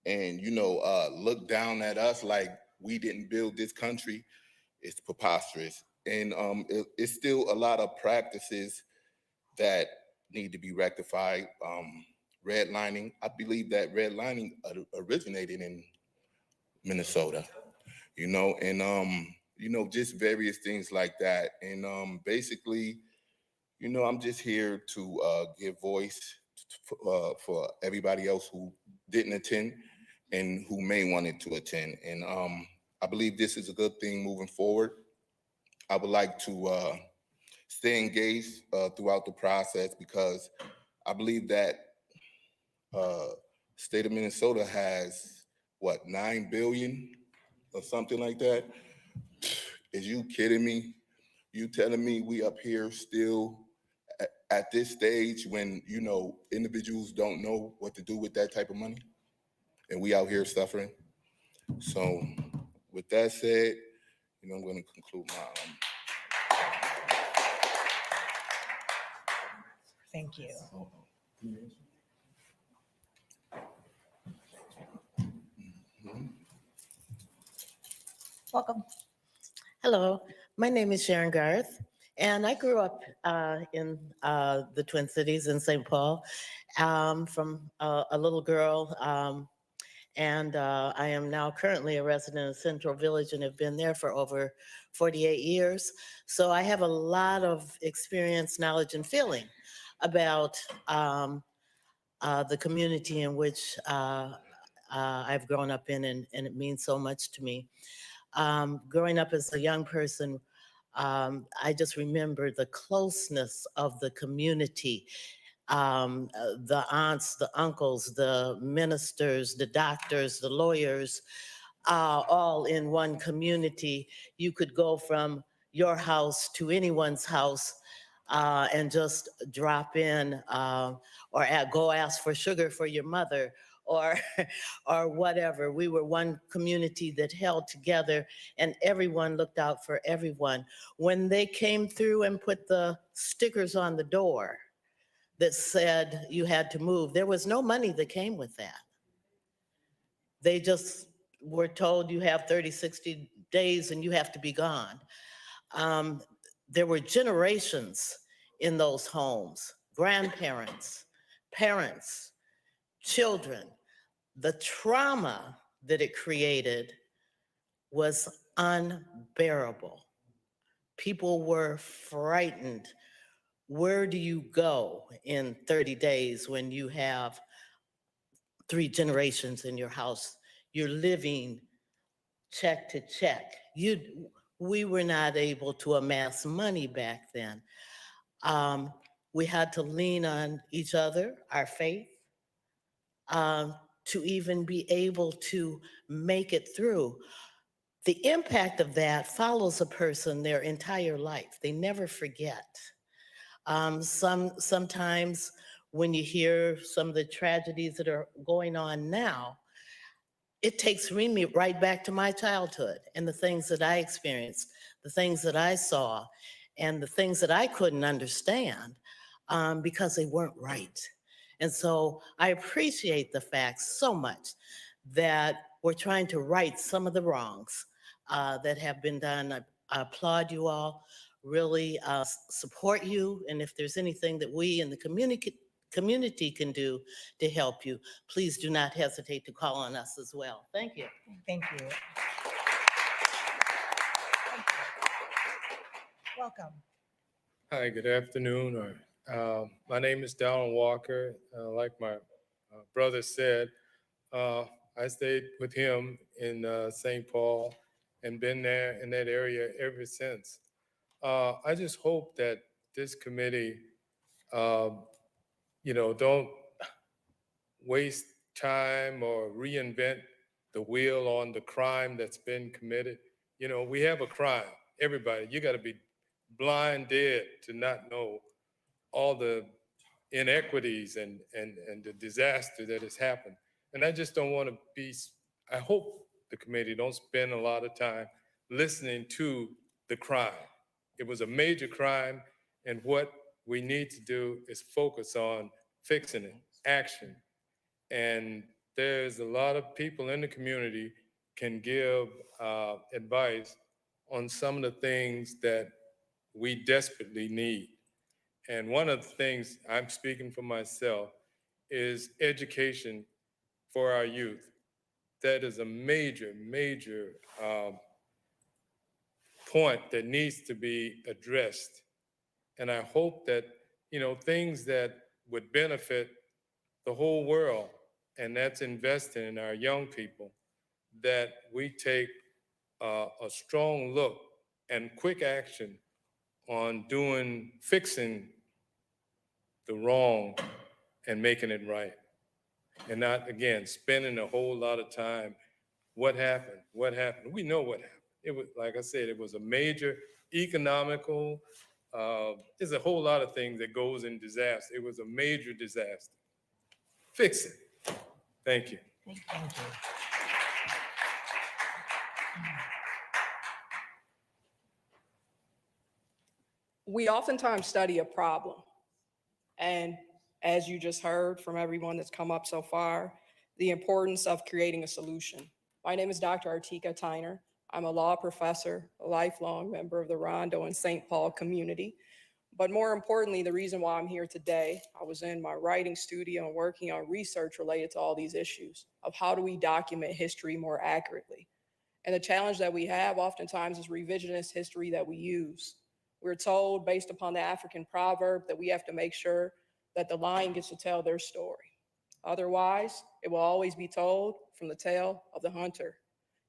and, look down at us like we didn't build this country, it's preposterous. And it's still a lot of practices that need to be rectified. Redlining, I believe that redlining originated in Minnesota, and just various things like that. And basically, I'm just here to give voice for everybody else who didn't attend and who may wanted to attend. And I believe this is a good thing moving forward. I would like to stay engaged throughout the process, because I believe that state of Minnesota has, what, 9 billion or something like that? Is you kidding me? You telling me we up here still at this stage when, individuals don't know what to do with that type of money, and we out here suffering? So with that said, I'm going to conclude my Thank you. Welcome. Hello, my name is Sharon Garth, and I grew up in the Twin Cities in St. Paul from a little girl, and I am now currently a resident of Central Village and have been there for over 48 years. So I have a lot of experience, knowledge, and feeling about the community in which I've grown up in, and it means so much to me. Growing up as a young person, I just remember the closeness of the community. The aunts, the uncles, the ministers, the doctors, the lawyers, all in one community. You could go from your house to anyone's house and just drop in go ask for sugar for your mother or or whatever. We were one community that held together and everyone looked out for everyone. When they came through and put the stickers on the door that said you had to move, there was no money that came with that. They just were told you have 30, 60 days and you have to be gone. Um, there were generations in those homes, grandparents, parents, children. The trauma that it created was unbearable. People were frightened. Where do you go in 30 days when you have 3 generations in your house? You're living check to check. We were not able to amass money back then. Um, we had to lean on each other, our faith, to even be able to make it through. The impact of that follows a person their entire life. They never forget. Sometimes when you hear some of the tragedies that are going on now, it takes me right back to my childhood and the things that I experienced, the things that I saw, and the things that I couldn't understand because they weren't right. And so I appreciate the fact so much that we're trying to right some of the wrongs that have been done. I applaud you all, really support you. And if there's anything that we in the community can do to help you, please do not hesitate to call on us as well. Thank you. Thank you. Welcome. Hi, good afternoon. My name is Donald Walker. Like my brother said, I stayed with him in St. Paul and been there in that area ever since. I just hope that this committee, don't waste time or reinvent the wheel on the crime that's been committed. We have a crime. Everybody, you got to be blind dead to not know all the inequities and the disaster that has happened. And I just don't want to I hope the committee don't spend a lot of time listening to the crime. It was a major crime, and what we need to do is focus on fixing it, action. And there's a lot of people in the community can give advice on some of the things that we desperately need. And one of the things, I'm speaking for myself, is education for our youth. That is a major, major point that needs to be addressed. And I hope that, things that would benefit the whole world, and that's investing in our young people, that we take a strong look and quick action on fixing the wrong and making it right. And not, again, spending a whole lot of time, what happened? What happened? We know what happened. It was, like I said, it was a major economical, there's a whole lot of things that goes in disaster. It was a major disaster. Fix it. Thank you. Thank you. We oftentimes study a problem. And as you just heard from everyone that's come up so far, the importance of creating a solution. My name is Dr. Artika Tyner. I'm a law professor, a lifelong member of the Rondo and St. Paul community. But more importantly, the reason why I'm here today, I was in my writing studio and working on research related to all these issues of how do we document history more accurately. And the challenge that we have oftentimes is revisionist history that we use. We're told based upon the African proverb that we have to make sure that the lion gets to tell their story. Otherwise, it will always be told from the tale of the hunter.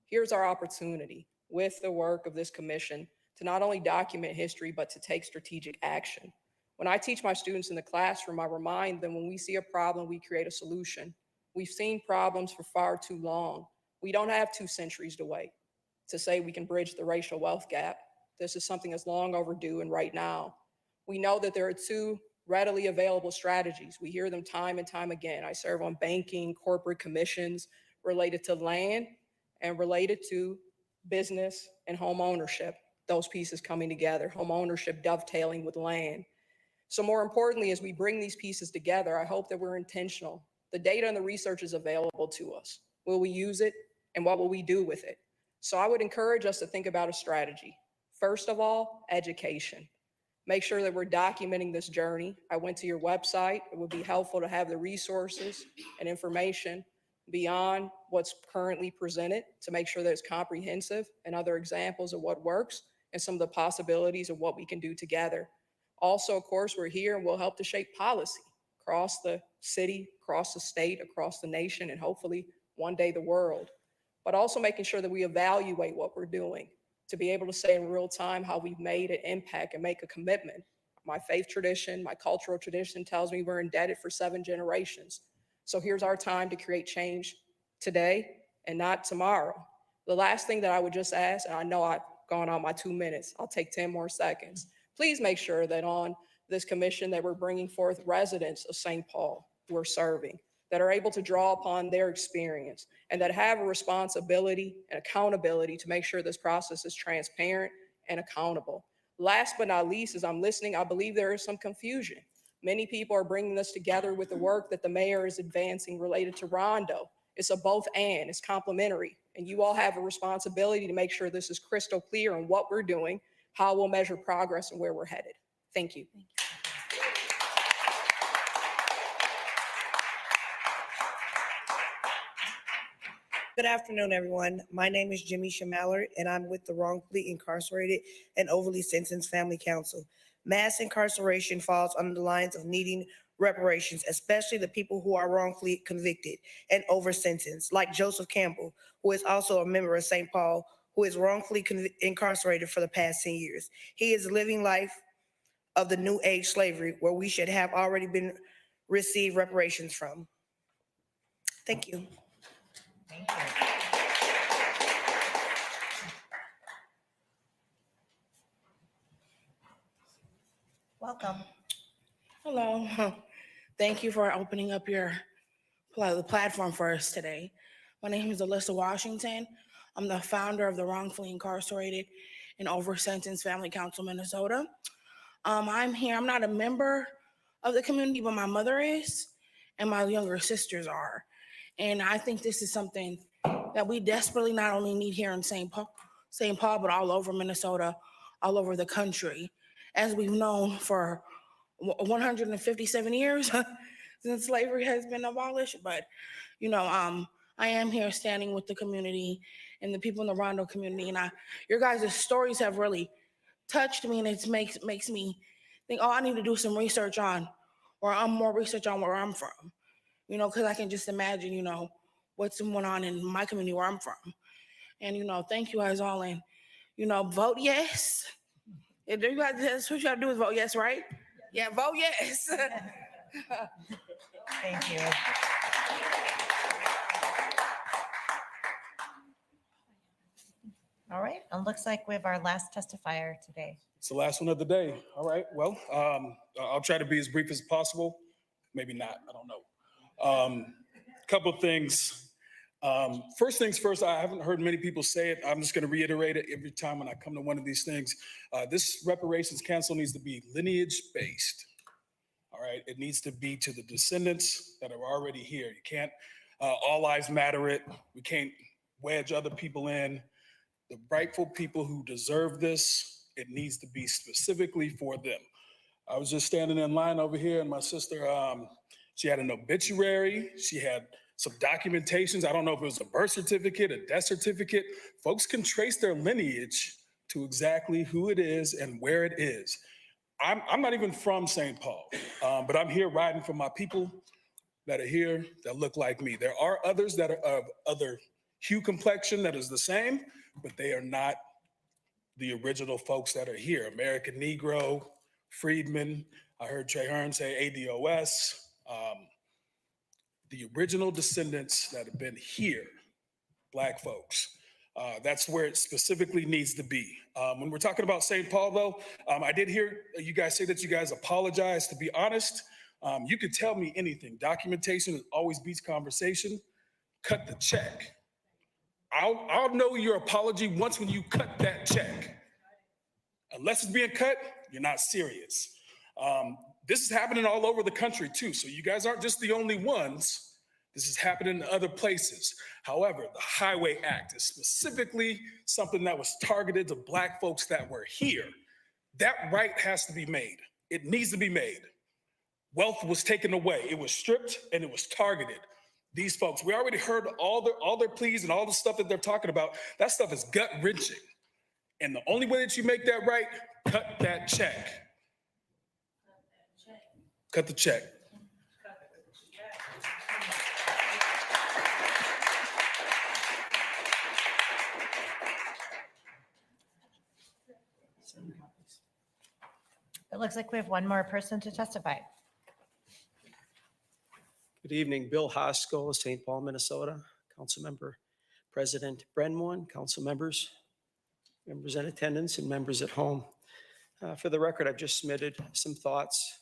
Here's our opportunity with the work of this commission to not only document history, but to take strategic action. When I teach my students in the classroom, I remind them when we see a problem, we create a solution. We've seen problems for far too long. We don't have 2 centuries to wait to say we can bridge the racial wealth gap. This is something that's long overdue and right now. We know that there are two readily available strategies. We hear them time and time again. I serve on banking, corporate commissions related to land and related to business and home ownership, those pieces coming together, home ownership dovetailing with land. So more importantly, as we bring these pieces together, I hope that we're intentional. The data and the research is available to us. Will we use it, and what will we do with it? So I would encourage us to think about a strategy. First of all, education. Make sure that we're documenting this journey. I went to your website. It would be helpful to have the resources and information beyond what's currently presented to make sure that it's comprehensive and other examples of what works and some of the possibilities of what we can do together. Also, of course, we're here and we'll help to shape policy across the city, across the state, across the nation, and hopefully one day the world. But also making sure that we evaluate what we're doing to be able to say in real time how we've made an impact and make a commitment. My faith tradition, my cultural tradition tells me we're indebted for 7 generations. So here's our time to create change today and not tomorrow. The last thing that I would just ask, and I know I've gone on my 2 minutes, I'll take 10 more seconds. Please make sure that on this commission that we're bringing forth residents of St. Paul we're serving, that are able to draw upon their experience and that have a responsibility and accountability to make sure this process is transparent and accountable. Last but not least, as I'm listening, I believe there is some confusion. Many people are bringing this together with the work that the mayor is advancing related to Rondo. It's a both and, it's complementary. And you all have a responsibility to make sure this is crystal clear on what we're doing, how we'll measure progress, and where we're headed. Thank you. Good afternoon, everyone. My name is Jimmy Shamallard, and I'm with the Wrongfully Incarcerated and Overly Sentenced Family Council. Mass incarceration falls under the lines of needing reparations, especially the people who are wrongfully convicted and over-sentenced, like Joseph Campbell, who is also a member of St. Paul, who is wrongfully incarcerated for the past 10 years. He is living life of the new age slavery where we should have already been received reparations from. Thank you. Thank you. Welcome. Hello. Thank you for opening up the platform for us today. My name is Alyssa Washington. I'm the founder of the Wrongfully Incarcerated and Over-Sentenced Family Council, Minnesota. I'm here. I'm not a member of the community, but my mother is, and my younger sisters are. And I think this is something that we desperately not only need here in St. Paul, but all over Minnesota, all over the country. As we've known for 157 years since slavery has been abolished. But, I am here standing with the community and the people in the Rondo community. And your guys' stories have really touched me, and it makes me think, I need to do some research on, or more research on where I'm from. Because I can just imagine, what's going on in my community where I'm from. And, thank you guys all. And, vote yes. You guys, that's what you gotta do is vote yes, right? Yeah, vote yes. Thank you. All right, it looks like we have our last testifier today. It's the last one of the day. All right, well, I'll try to be as brief as possible. Maybe not, I don't know. Couple things. First things first, I haven't heard many people say it. I'm just gonna reiterate it every time when I come to one of these things. This Reparations Council needs to be lineage-based. All right, it needs to be to the descendants that are already here. You can't all lives matter it. We can't wedge other people in. The rightful people who deserve this, it needs to be specifically for them. I was just standing in line over here, and my sister, she had an obituary. She had some documentations. I don't know if it was a birth certificate, a death certificate. Folks can trace their lineage to exactly who it is and where it is. I'm not even from St. Paul, but I'm here riding for my people that are here that look like me. There are others that are of other hue complexion that is the same, but they are not the original folks that are here. American Negro, Freedmen. I heard Trey Hearn say ADOS. The original descendants that have been here, Black folks. That's where it specifically needs to be. When we're talking about St. Paul, though, I did hear you guys say that you guys apologize. To be honest, you could tell me anything. Documentation always beats conversation. Cut the check. I'll know your apology once when you cut that check. Unless it's being cut, you're not serious. This is happening all over the country too, so you guys aren't just the only ones. This is happening in other places. However, the Highway Act is specifically something that was targeted to Black folks that were here. That right has to be made. It needs to be made. Wealth was taken away. It was stripped and it was targeted. These folks, we already heard all their pleas and all the stuff that they're talking about. That stuff is gut wrenching. And the only way that you make that right, cut that check. Cut the check. It looks like we have one more person to testify. Good evening, Bill Hoskell, St. Paul, Minnesota, Council Member, President Brenmoen, council members, members in attendance, and members at home. For the record, I've just submitted some thoughts,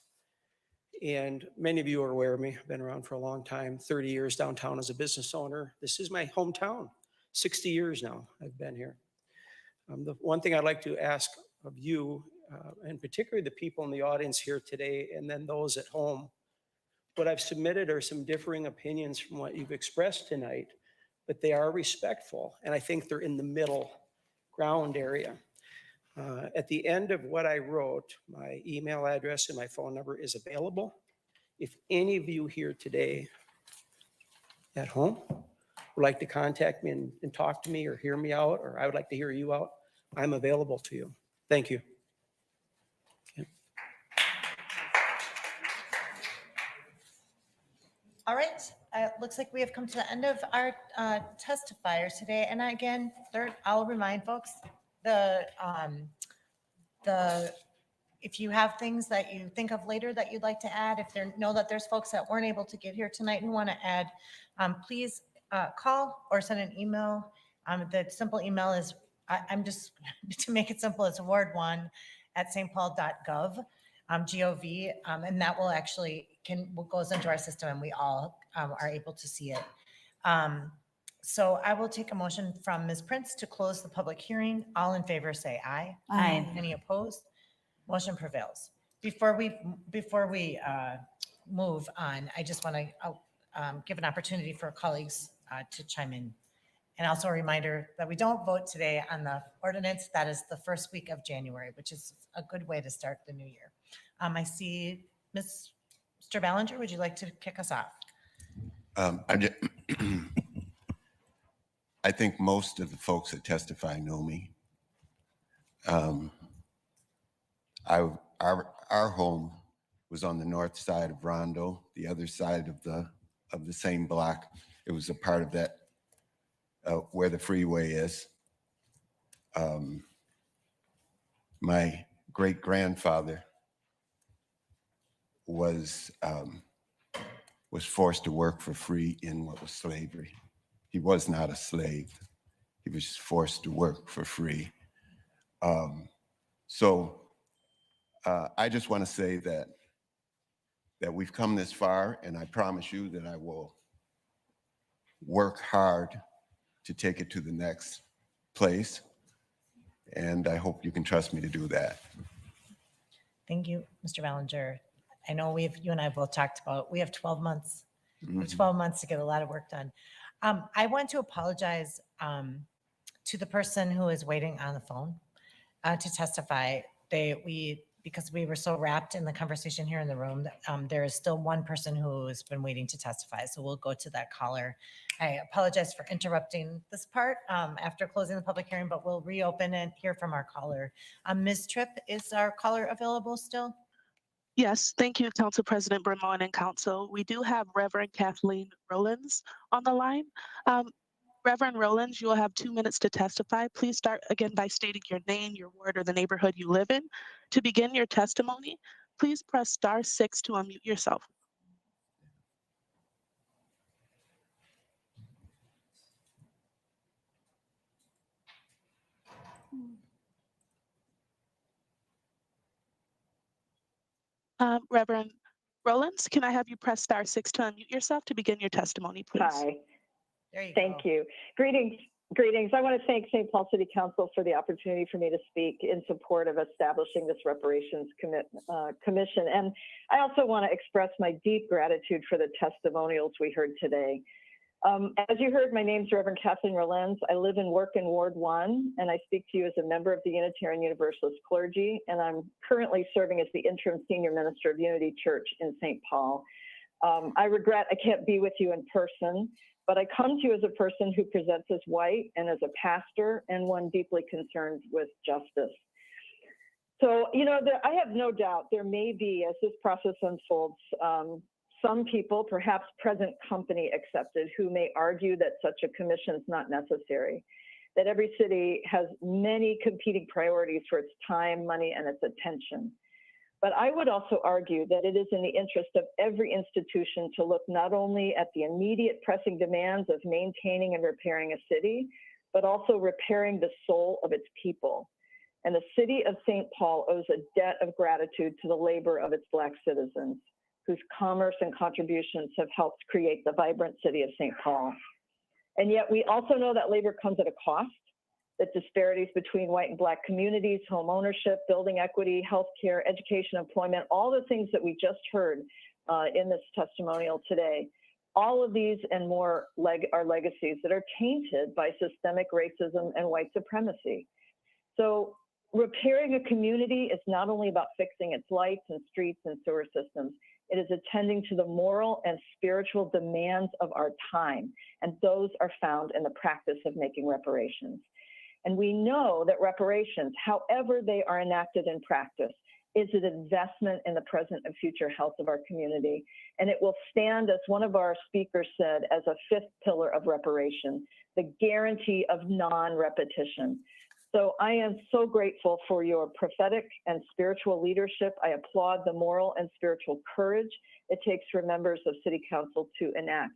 and many of you are aware of me. I've been around for a long time, 30 years downtown as a business owner. This is my hometown, 60 years now I've been here. The one thing I'd like to ask of you, and particularly the people in the audience here today, and then those at home, what I've submitted are some differing opinions from what you've expressed tonight, but they are respectful, and I think they're in the middle ground area. At the end of what I wrote, my email address and my phone number is available. If any of you here today at home would like to contact me and talk to me or hear me out, or I would like to hear you out, I'm available to you. Thank you. All right, it looks like we have come to the end of our testifiers today. And again, I'll remind folks, if you have things that you think of later that you'd like to add, if there know that there's folks that weren't able to get here tonight and want to add, please call or send an email. The simple email is, I'm just, to make it simple, it's ward1@stpaul.gov. GOV, and that will actually goes into our system and we all are able to see it. So I will take a motion from Ms. Prince to close the public hearing. All in favor say aye. Aye. Any opposed? Motion prevails. Before we move on, I just want to give an opportunity for colleagues to chime in. And also a reminder that we don't vote today on the ordinance. That is the first week of January, which is a good way to start the new year. I see Mr. Ballinger, would you like to kick us off? I think most of the folks that testify know me. Our home was on the north side of Rondo, the other side of the same block. It was a part of that where the freeway is. My great-grandfather was forced to work for free in what was slavery. He was not a slave. He was forced to work for free. I just want to say that we've come this far, and I promise you that I will work hard to take it to the next place. And I hope you can trust me to do that. Thank you, Mr. Ballinger. I know you and I both talked about, we have 12 months. Mm-hmm. We have 12 months to get a lot of work done. I want to apologize to the person who is waiting on the phone to testify. Because we were so wrapped in the conversation here in the room, there is still one person who has been waiting to testify. So we'll go to that caller. I apologize for interrupting this part after closing the public hearing, but we'll reopen and hear from our caller. Ms. Tripp, is our caller available still? Yes, thank you, Council President Brenmoen and Council. We do have Reverend Kathleen Rollins on the line. Reverend Rollins, you will have 2 minutes to testify. Please start again by stating your name, your ward, or the neighborhood you live in. To begin your testimony, please press *6 to unmute yourself. Reverend Rollins, can I have you press *6 to unmute yourself to begin your testimony, please? Hi. There you Thank go. you. Greetings. Greetings. I want to thank St. Paul City Council for the opportunity for me to speak in support of establishing this reparations commission. And I also want to express my deep gratitude for the testimonials we heard today. As you heard, my name is Reverend Kathleen Rollins. I live and work in Ward 1, and I speak to you as a member of the Unitarian Universalist clergy, and I'm currently serving as the interim senior minister of Unity Church in St. Paul. I regret I can't be with you in person, but I come to you as a person who presents as white and as a pastor and one deeply concerned with justice. So, you know, I have no doubt there may be, as this process unfolds, some people, perhaps present company accepted, who may argue that such a commission is not necessary, that every city has many competing priorities for its time, money, and its attention. But I would also argue that it is in the interest of every institution to look not only at the immediate pressing demands of maintaining and repairing a city, but also repairing the soul of its people. And the city of St. Paul owes a debt of gratitude to the labor of its Black citizens, whose commerce and contributions have helped create the vibrant city of St. Paul. And yet we also know that labor comes at a cost, that disparities between white and Black communities, home ownership, building equity, healthcare, education, employment, all the things that we just heard in this testimonial today, all of these and more are legacies that are tainted by systemic racism and white supremacy. So repairing a community is not only about fixing its lights and streets and sewer systems, it is attending to the moral and spiritual demands of our time, and those are found in the practice of making reparations. And we know that reparations, however they are enacted in practice, is an investment in the present and future health of our community. And it will stand, as one of our speakers said, as a fifth pillar of reparation, the guarantee of non-repetition. So I am so grateful for your prophetic and spiritual leadership. I applaud the moral and spiritual courage it takes for members of City Council to enact,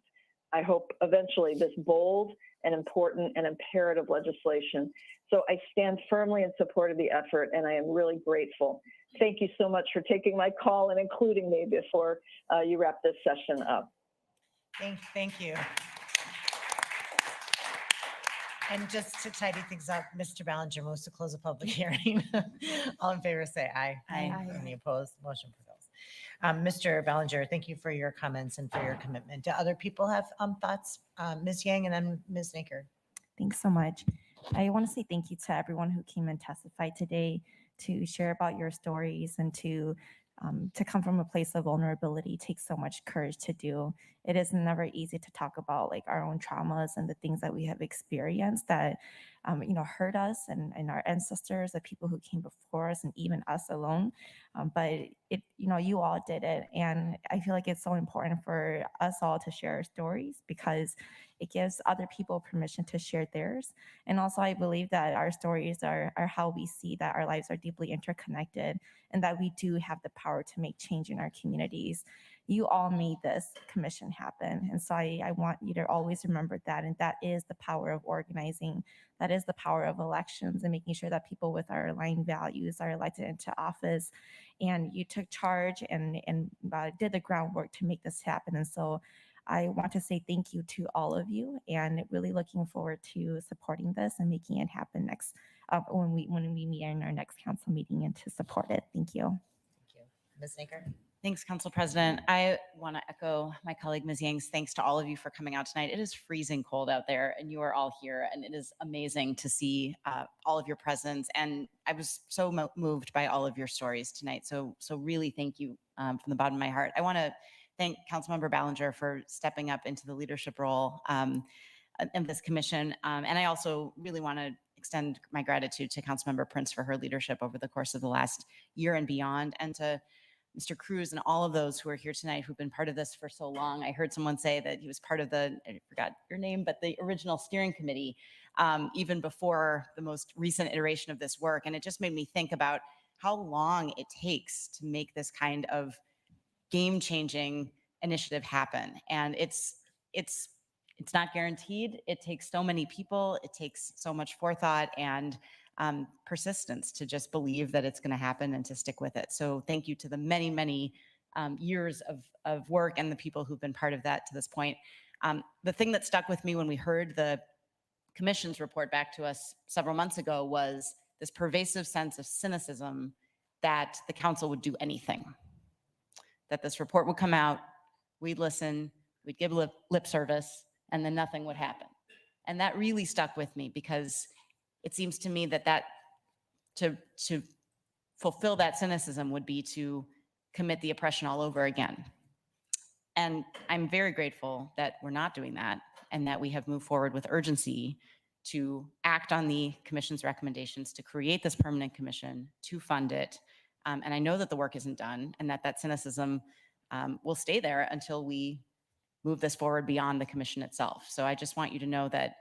I hope, eventually this bold and important and imperative legislation. So I stand firmly in support of the effort, and I am really grateful. Thank you so much for taking my call and including me before you wrap this session up. Thank you. And just to tidy things up, Mr. Ballinger moves to close the public hearing. All in favor say aye. Aye. Any opposed? Motion prevails. Mr. Ballinger, thank you for your comments and for your commitment. Do other people have thoughts? Ms. Yang and then Ms. Naker. Thanks so much. I want to say thank you to everyone who came and testified today to share about your stories and to come from a place of vulnerability takes so much courage to do. It is never easy to talk about like our own traumas and the things that we have experienced that hurt us and our ancestors, the people who came before us, and even us alone. But you all did it, and I feel like it's so important for us all to share our stories because it gives other people permission to share theirs. And also, I believe that our stories are how we see that our lives are deeply interconnected and that we do have the power to make change in our communities. You all made this commission happen. And so I want you to always remember that. And that is the power of organizing. That is the power of elections and making sure that people with our aligned values are elected into office. And you took charge and did the groundwork to make this happen. And so I want to say thank you to all of you and really looking forward to supporting this and making it happen next when we meet in our next council meeting and to support it. Thank you. Thank you. Ms. Naker. Thanks, Council President. I want to echo my colleague Ms. Yang's thanks to all of you for coming out tonight. It is freezing cold out there and you are all here, and it is amazing to see all of your presence. And I was so moved by all of your stories tonight. So really thank you from the bottom of my heart. I want to thank Councilmember Ballinger for stepping up into the leadership role in this commission. And I also really want to extend my gratitude to Councilmember Prince for her leadership over the course of the last year and beyond, and to Mr. Cruz and all of those who are here tonight who've been part of this for so long. I heard someone say that he was part of I forgot your name, but the original steering committee, even before the most recent iteration of this work. And it just made me think about how long it takes to make this kind of game-changing initiative happen. And it's not guaranteed. It takes so many people. It takes so much forethought. And persistence to just believe that it's going to happen and to stick with it. So thank you to the many, many years of work and the people who've been part of that to this point. The thing that stuck with me when we heard the Commission's report back to us several months ago was this pervasive sense of cynicism that the council would do anything, that this report would come out, we'd listen, we'd give lip service, and then nothing would happen. And that really stuck with me because it seems to me that to fulfill that cynicism would be to commit the oppression all over again. And I'm very grateful that we're not doing that and that we have moved forward with urgency to act on the Commission's recommendations, to create this permanent commission, to fund it. And I know that the work isn't done and that cynicism will stay there until we move this forward beyond the commission itself. So I just want you to know that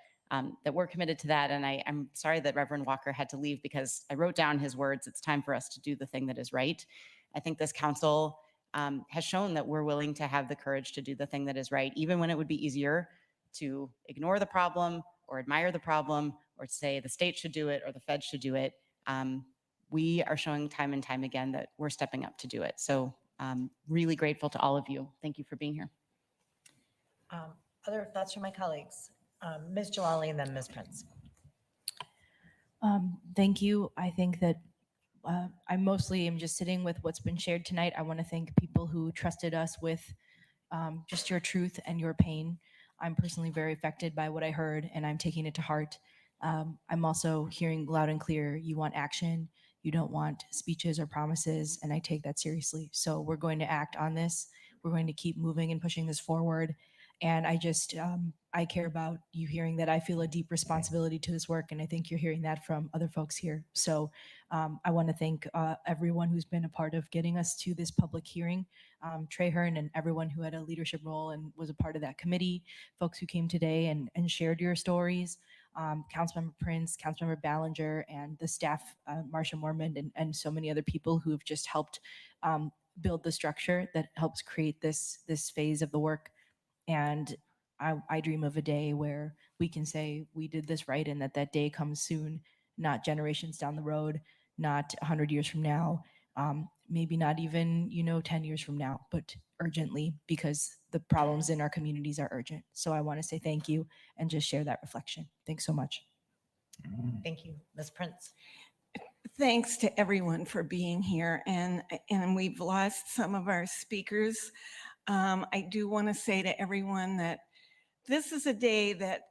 that we're committed to that. And I'm sorry that Reverend Walker had to leave because I wrote down his words. It's time for us to do the thing that is right. I think this council has shown that we're willing to have the courage to do the thing that is right, even when it would be easier to ignore the problem or admire the problem or say the state should do it or the Fed should do it. We are showing time and time again that we're stepping up to do it. So really grateful to all of you. Thank you for being here. Other thoughts from my colleagues? Ms. Jalali and then Ms. Prince. Thank you. I think that I mostly am just sitting with what's been shared tonight. I want to thank people who trusted us with just your truth and your pain. I'm personally very affected by what I heard and I'm taking it to heart. I'm also hearing loud and clear, you want action, you don't want speeches or promises, and I take that seriously. So we're going to act on this. We're going to keep moving and pushing this forward. And I just, I care about you hearing that I feel a deep responsibility to this work. And I think you're hearing that from other folks here. So I want to thank everyone who's been a part of getting us to this public hearing, Trahern and everyone who had a leadership role and was a part of that committee, folks who came today and shared your stories, Councilmember Prince, Councilmember Ballinger, and the staff, Marsha Mormon, and so many other people who have just helped build the structure that helps create this phase of the work. And I dream of a day where we can say we did this right and that day comes soon, not generations down the road, not 100 years from now, maybe not even, 10 years from now, but urgently because the problems in our communities are urgent. So I want to say thank you and just share that reflection. Thanks so much. Thank you. Ms. Prince. Thanks to everyone for being here. And we've lost some of our speakers. I do want to say to everyone that this is a day that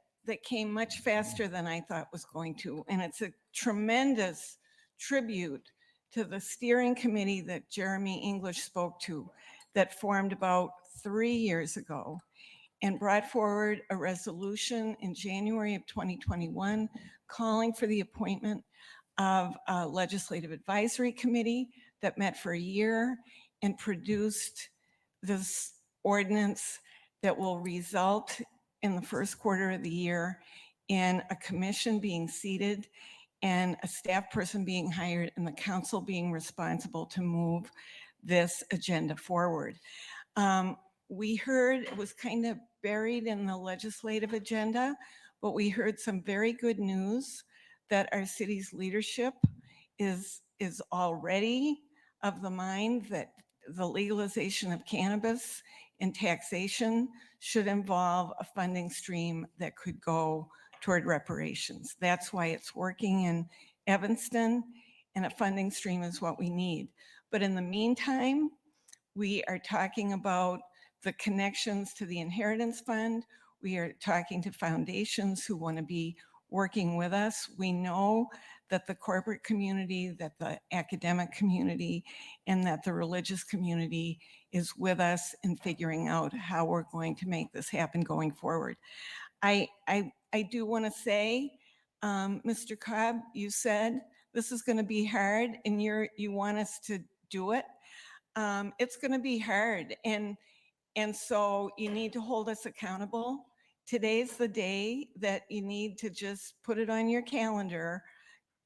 came much faster than I thought was going to. And it's a tremendous tribute to the steering committee that Jeremy English spoke to that formed about 3 years ago and brought forward a resolution in January of 2021 calling for the appointment of a legislative advisory committee that met for a year and produced this ordinance that will result in the first quarter of the year in a commission being seated and a staff person being hired and the council being responsible to move this agenda forward. We heard it was kind of buried in the legislative agenda, but we heard some very good news that our city's leadership is already of the mind that the legalization of cannabis and taxation should involve a funding stream that could go toward reparations. That's why it's working in Evanston, and a funding stream is what we need. But in the meantime, we are talking about the connections to the inheritance fund. We are talking to foundations who want to be working with us. We know that the corporate community, that the academic community, and that the religious community is with us in figuring out how we're going to make this happen going forward. I do want to say, Mr. Cobb, you said this is going to be hard and you want us to do it. It's going to be hard. And so you need to hold us accountable. Today's the day that you need to just put it on your calendar,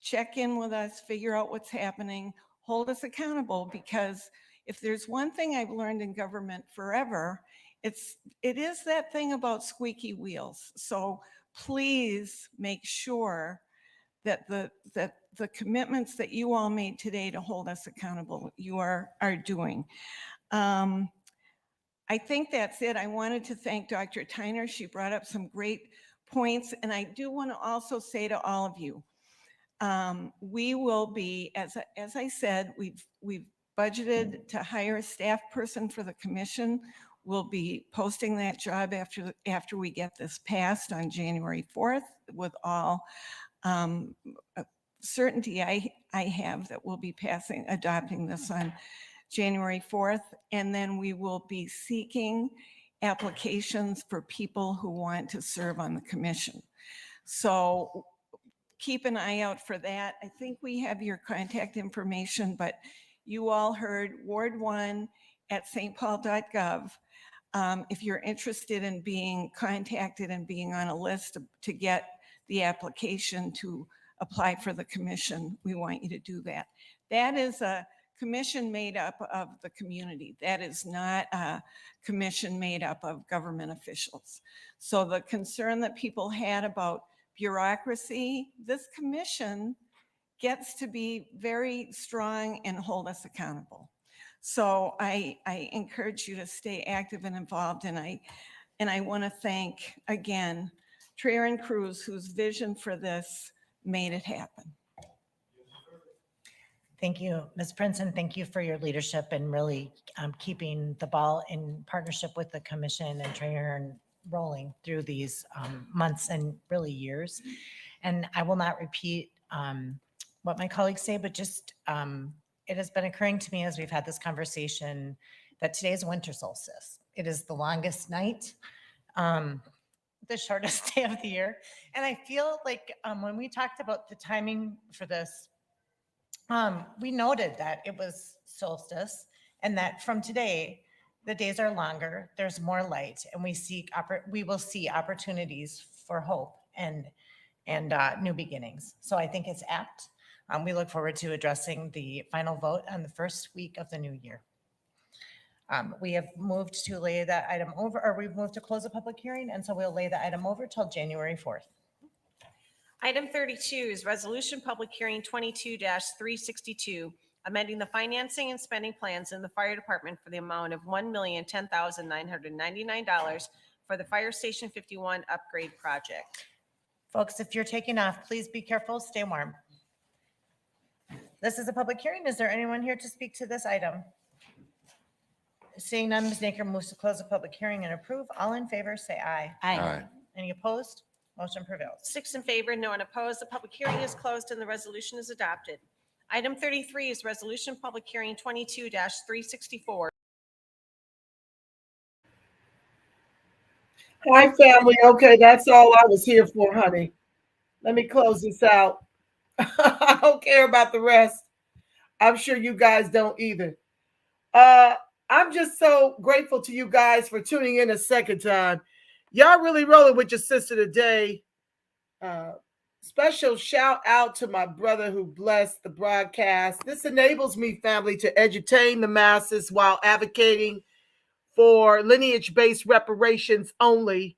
check in with us, figure out what's happening, hold us accountable, because if there's one thing I've learned in government forever, it is that thing about squeaky wheels. So please make sure that the commitments that you all made today to hold us accountable, you are doing. I think that's it. I wanted to thank Dr. Tyner. She brought up some great points. And I do want to also say to all of you, we will be, as I said, we've budgeted to hire a staff person for the commission. We'll be posting that job after we get this passed on January 4th with all certainty I have that we'll be adopting this on January 4th. And then we will be seeking applications for people who want to serve on the commission. So keep an eye out for that. I think we have your contact information, but you all heard Ward 1 at stpaul.gov. If you're interested in being contacted and being on a list to get the application to apply for the commission, we want you to do that. That is a commission made up of the community. That is not a commission made up of government officials. So the concern that people had about bureaucracy, this commission gets to be very strong and hold us accountable. So I encourage you to stay active and involved. And I want to thank again Trarin Cruz, whose vision for this made it happen. Thank you, Ms. Prince, and thank you for your leadership and really keeping the ball in partnership with the commission and Trainer rolling through these months and really years. And I will not repeat what my colleagues say, but just it has been occurring to me as we've had this conversation that today is winter solstice. It is the longest night, the shortest day of the year. And I feel like when we talked about the timing for this, we noted that it was solstice and that from today, the days are longer, there's more light, and we will see opportunities for hope and new beginnings. So I think it's apt. We look forward to addressing the final vote on the first week of the new year. We have moved to lay that item over, or we've moved to close the public hearing, and so we'll lay the item over till January 4th. Item 32 is Resolution Public Hearing 22-362, amending the financing and spending plans in the fire department for the amount of $1,010,999 for the Fire Station 51 upgrade project. Folks, if you're taking off, please be careful, stay warm. This is a public hearing. Is there anyone here to speak to this item? Seeing none, Ms. Naker moves to close the public hearing and approve. All in favor, say aye. Aye. Any opposed? Motion prevails. 6 in favor, no one opposed. The public hearing is closed and the resolution is adopted. Item 33 is Resolution Public Hearing 22-364. Hi, family. Okay, that's all I was here for, honey. Let me close this out. I don't care about the rest. I'm sure you guys don't either. I'm just so grateful to you guys for tuning in a second time. Y'all really rolling with your sister today. Special shout out to my brother who blessed the broadcast. This enables me, family, to edutain the masses while advocating for lineage-based reparations only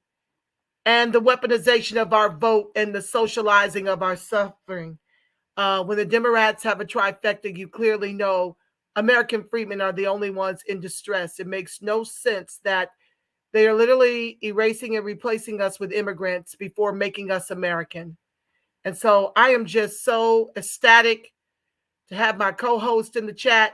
and the weaponization of our vote and the socializing of our suffering. When the Democrats have a trifecta, you clearly know American freedmen are the only ones in distress. It makes no sense that they are literally erasing and replacing us with immigrants before making us American. And so I am just so ecstatic to have my co-host in the chat.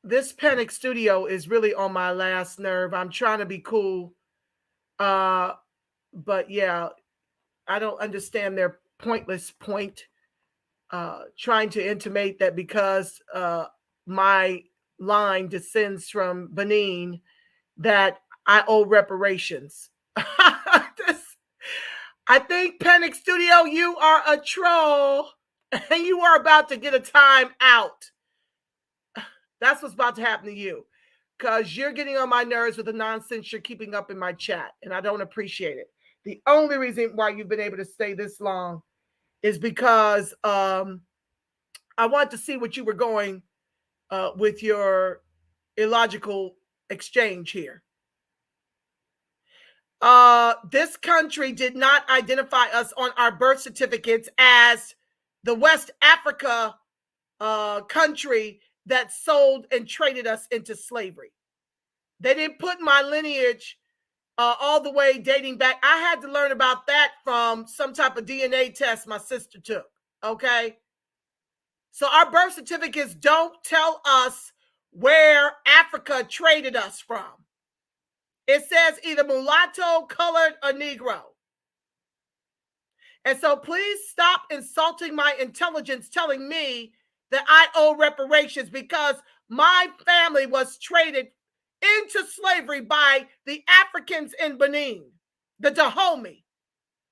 This Panic Studio is really on my last nerve. I'm trying to be cool. But yeah, I don't understand their pointless point. Trying to intimate that because my line descends from Benin, that I owe reparations. I think Panic Studio, you are a troll and you are about to get a time out. That's what's about to happen to you because you're getting on my nerves with the nonsense you're keeping up in my chat, and I don't appreciate it. The only reason why you've been able to stay this long is because I wanted to see what you were going with your illogical exchange here. This country did not identify us on our birth certificates as the West Africa country that sold and traded us into slavery. They didn't put my lineage all the way dating back. I had to learn about that from some type of DNA test my sister took, okay? So our birth certificates don't tell us where Africa traded us from. It says either mulatto, colored, or Negro. And so please stop insulting my intelligence, telling me that I owe reparations because my family was traded into slavery by the Africans in Benin, the Dahomey.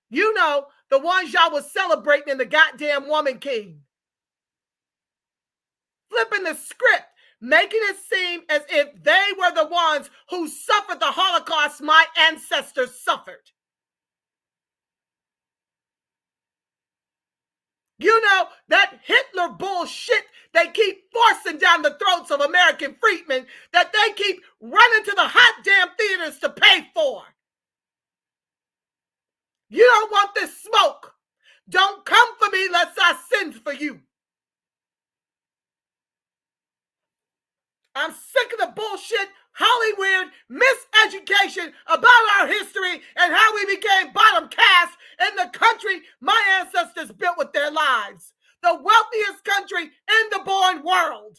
You know, the ones y'all was celebrating in the goddamn Woman King. Flipping the script, making it seem as if they were the ones who suffered the Holocaust my ancestors suffered. You know, that Hitler bullshit they keep forcing down the throats of American freedmen that they keep running to the hot damn theaters to pay for. You don't want this smoke. Don't come for me lest I send for you. I'm sick of the bullshit, Hollywood miseducation about our history and how we became bottom caste in the country my ancestors built with their lives. The wealthiest country in the born world.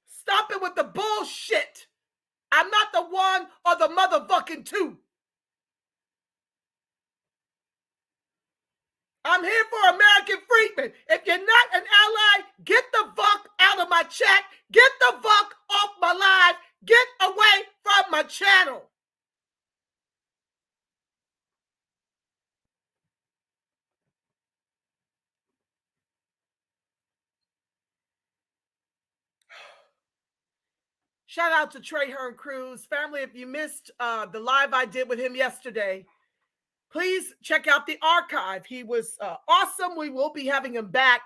Stop it with the bullshit. I'm not the one or the motherfucking two. I'm here for American freedmen. If you're not an ally, get the fuck out of my chat. Get the fuck off my live. Get away from my channel. Shout out to Trey Hearn Cruz. Family, if you missed the live I did with him yesterday, please check out the archive. He was awesome. We will be having him back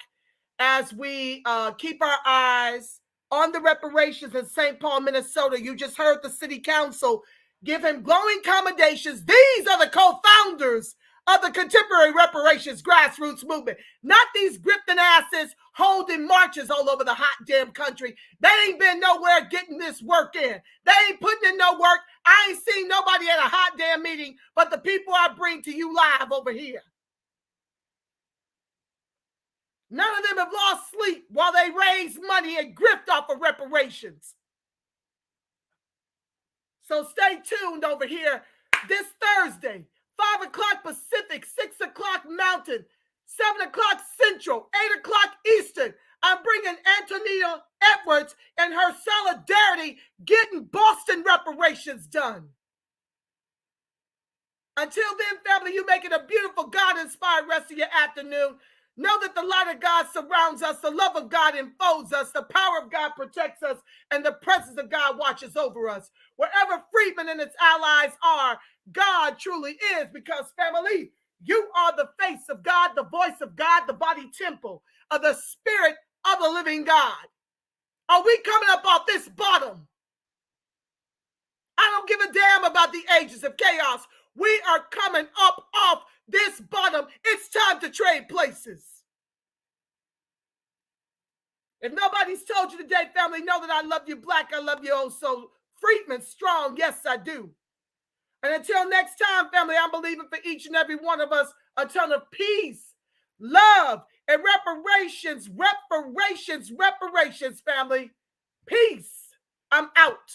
as we keep our eyes on the reparations in St. Paul, Minnesota. You just heard the city council give him glowing commendations. These are the co-founders of the contemporary reparations grassroots movement. Not these grifting asses holding marches all over the hot damn country. They ain't been nowhere getting this work in. They ain't putting in no work. I ain't seen nobody at a hot damn meeting but the people I bring to you live over here. None of them have lost sleep while they raise money and grift off of reparations. So stay tuned over here this Thursday, 5 o'clock Pacific, 6 o'clock Mountain, 7 o'clock Central, 8 o'clock Eastern. I'm bringing Antonina Edwards and her solidarity getting Boston reparations done. Until then, family, you make it a beautiful God-inspired rest of your afternoon. Know that the light of God surrounds us, the love of God enfolds us, the power of God protects us, and the presence of God watches over us. Wherever Freedmen and its allies are, God truly is, because, family, you are the face of God, the voice of God, the body temple of the Spirit of the living God. Are we coming up off this bottom? I don't give a damn about the ages of chaos. We are coming up off this bottom. It's time to trade places. If nobody's told you today, family, know that I love you black. I love you oh so Freedmen strong. Yes, I do. And until next time, family, I'm believing for each and every one of us a ton of peace, love, and reparations, family. Peace. I'm out.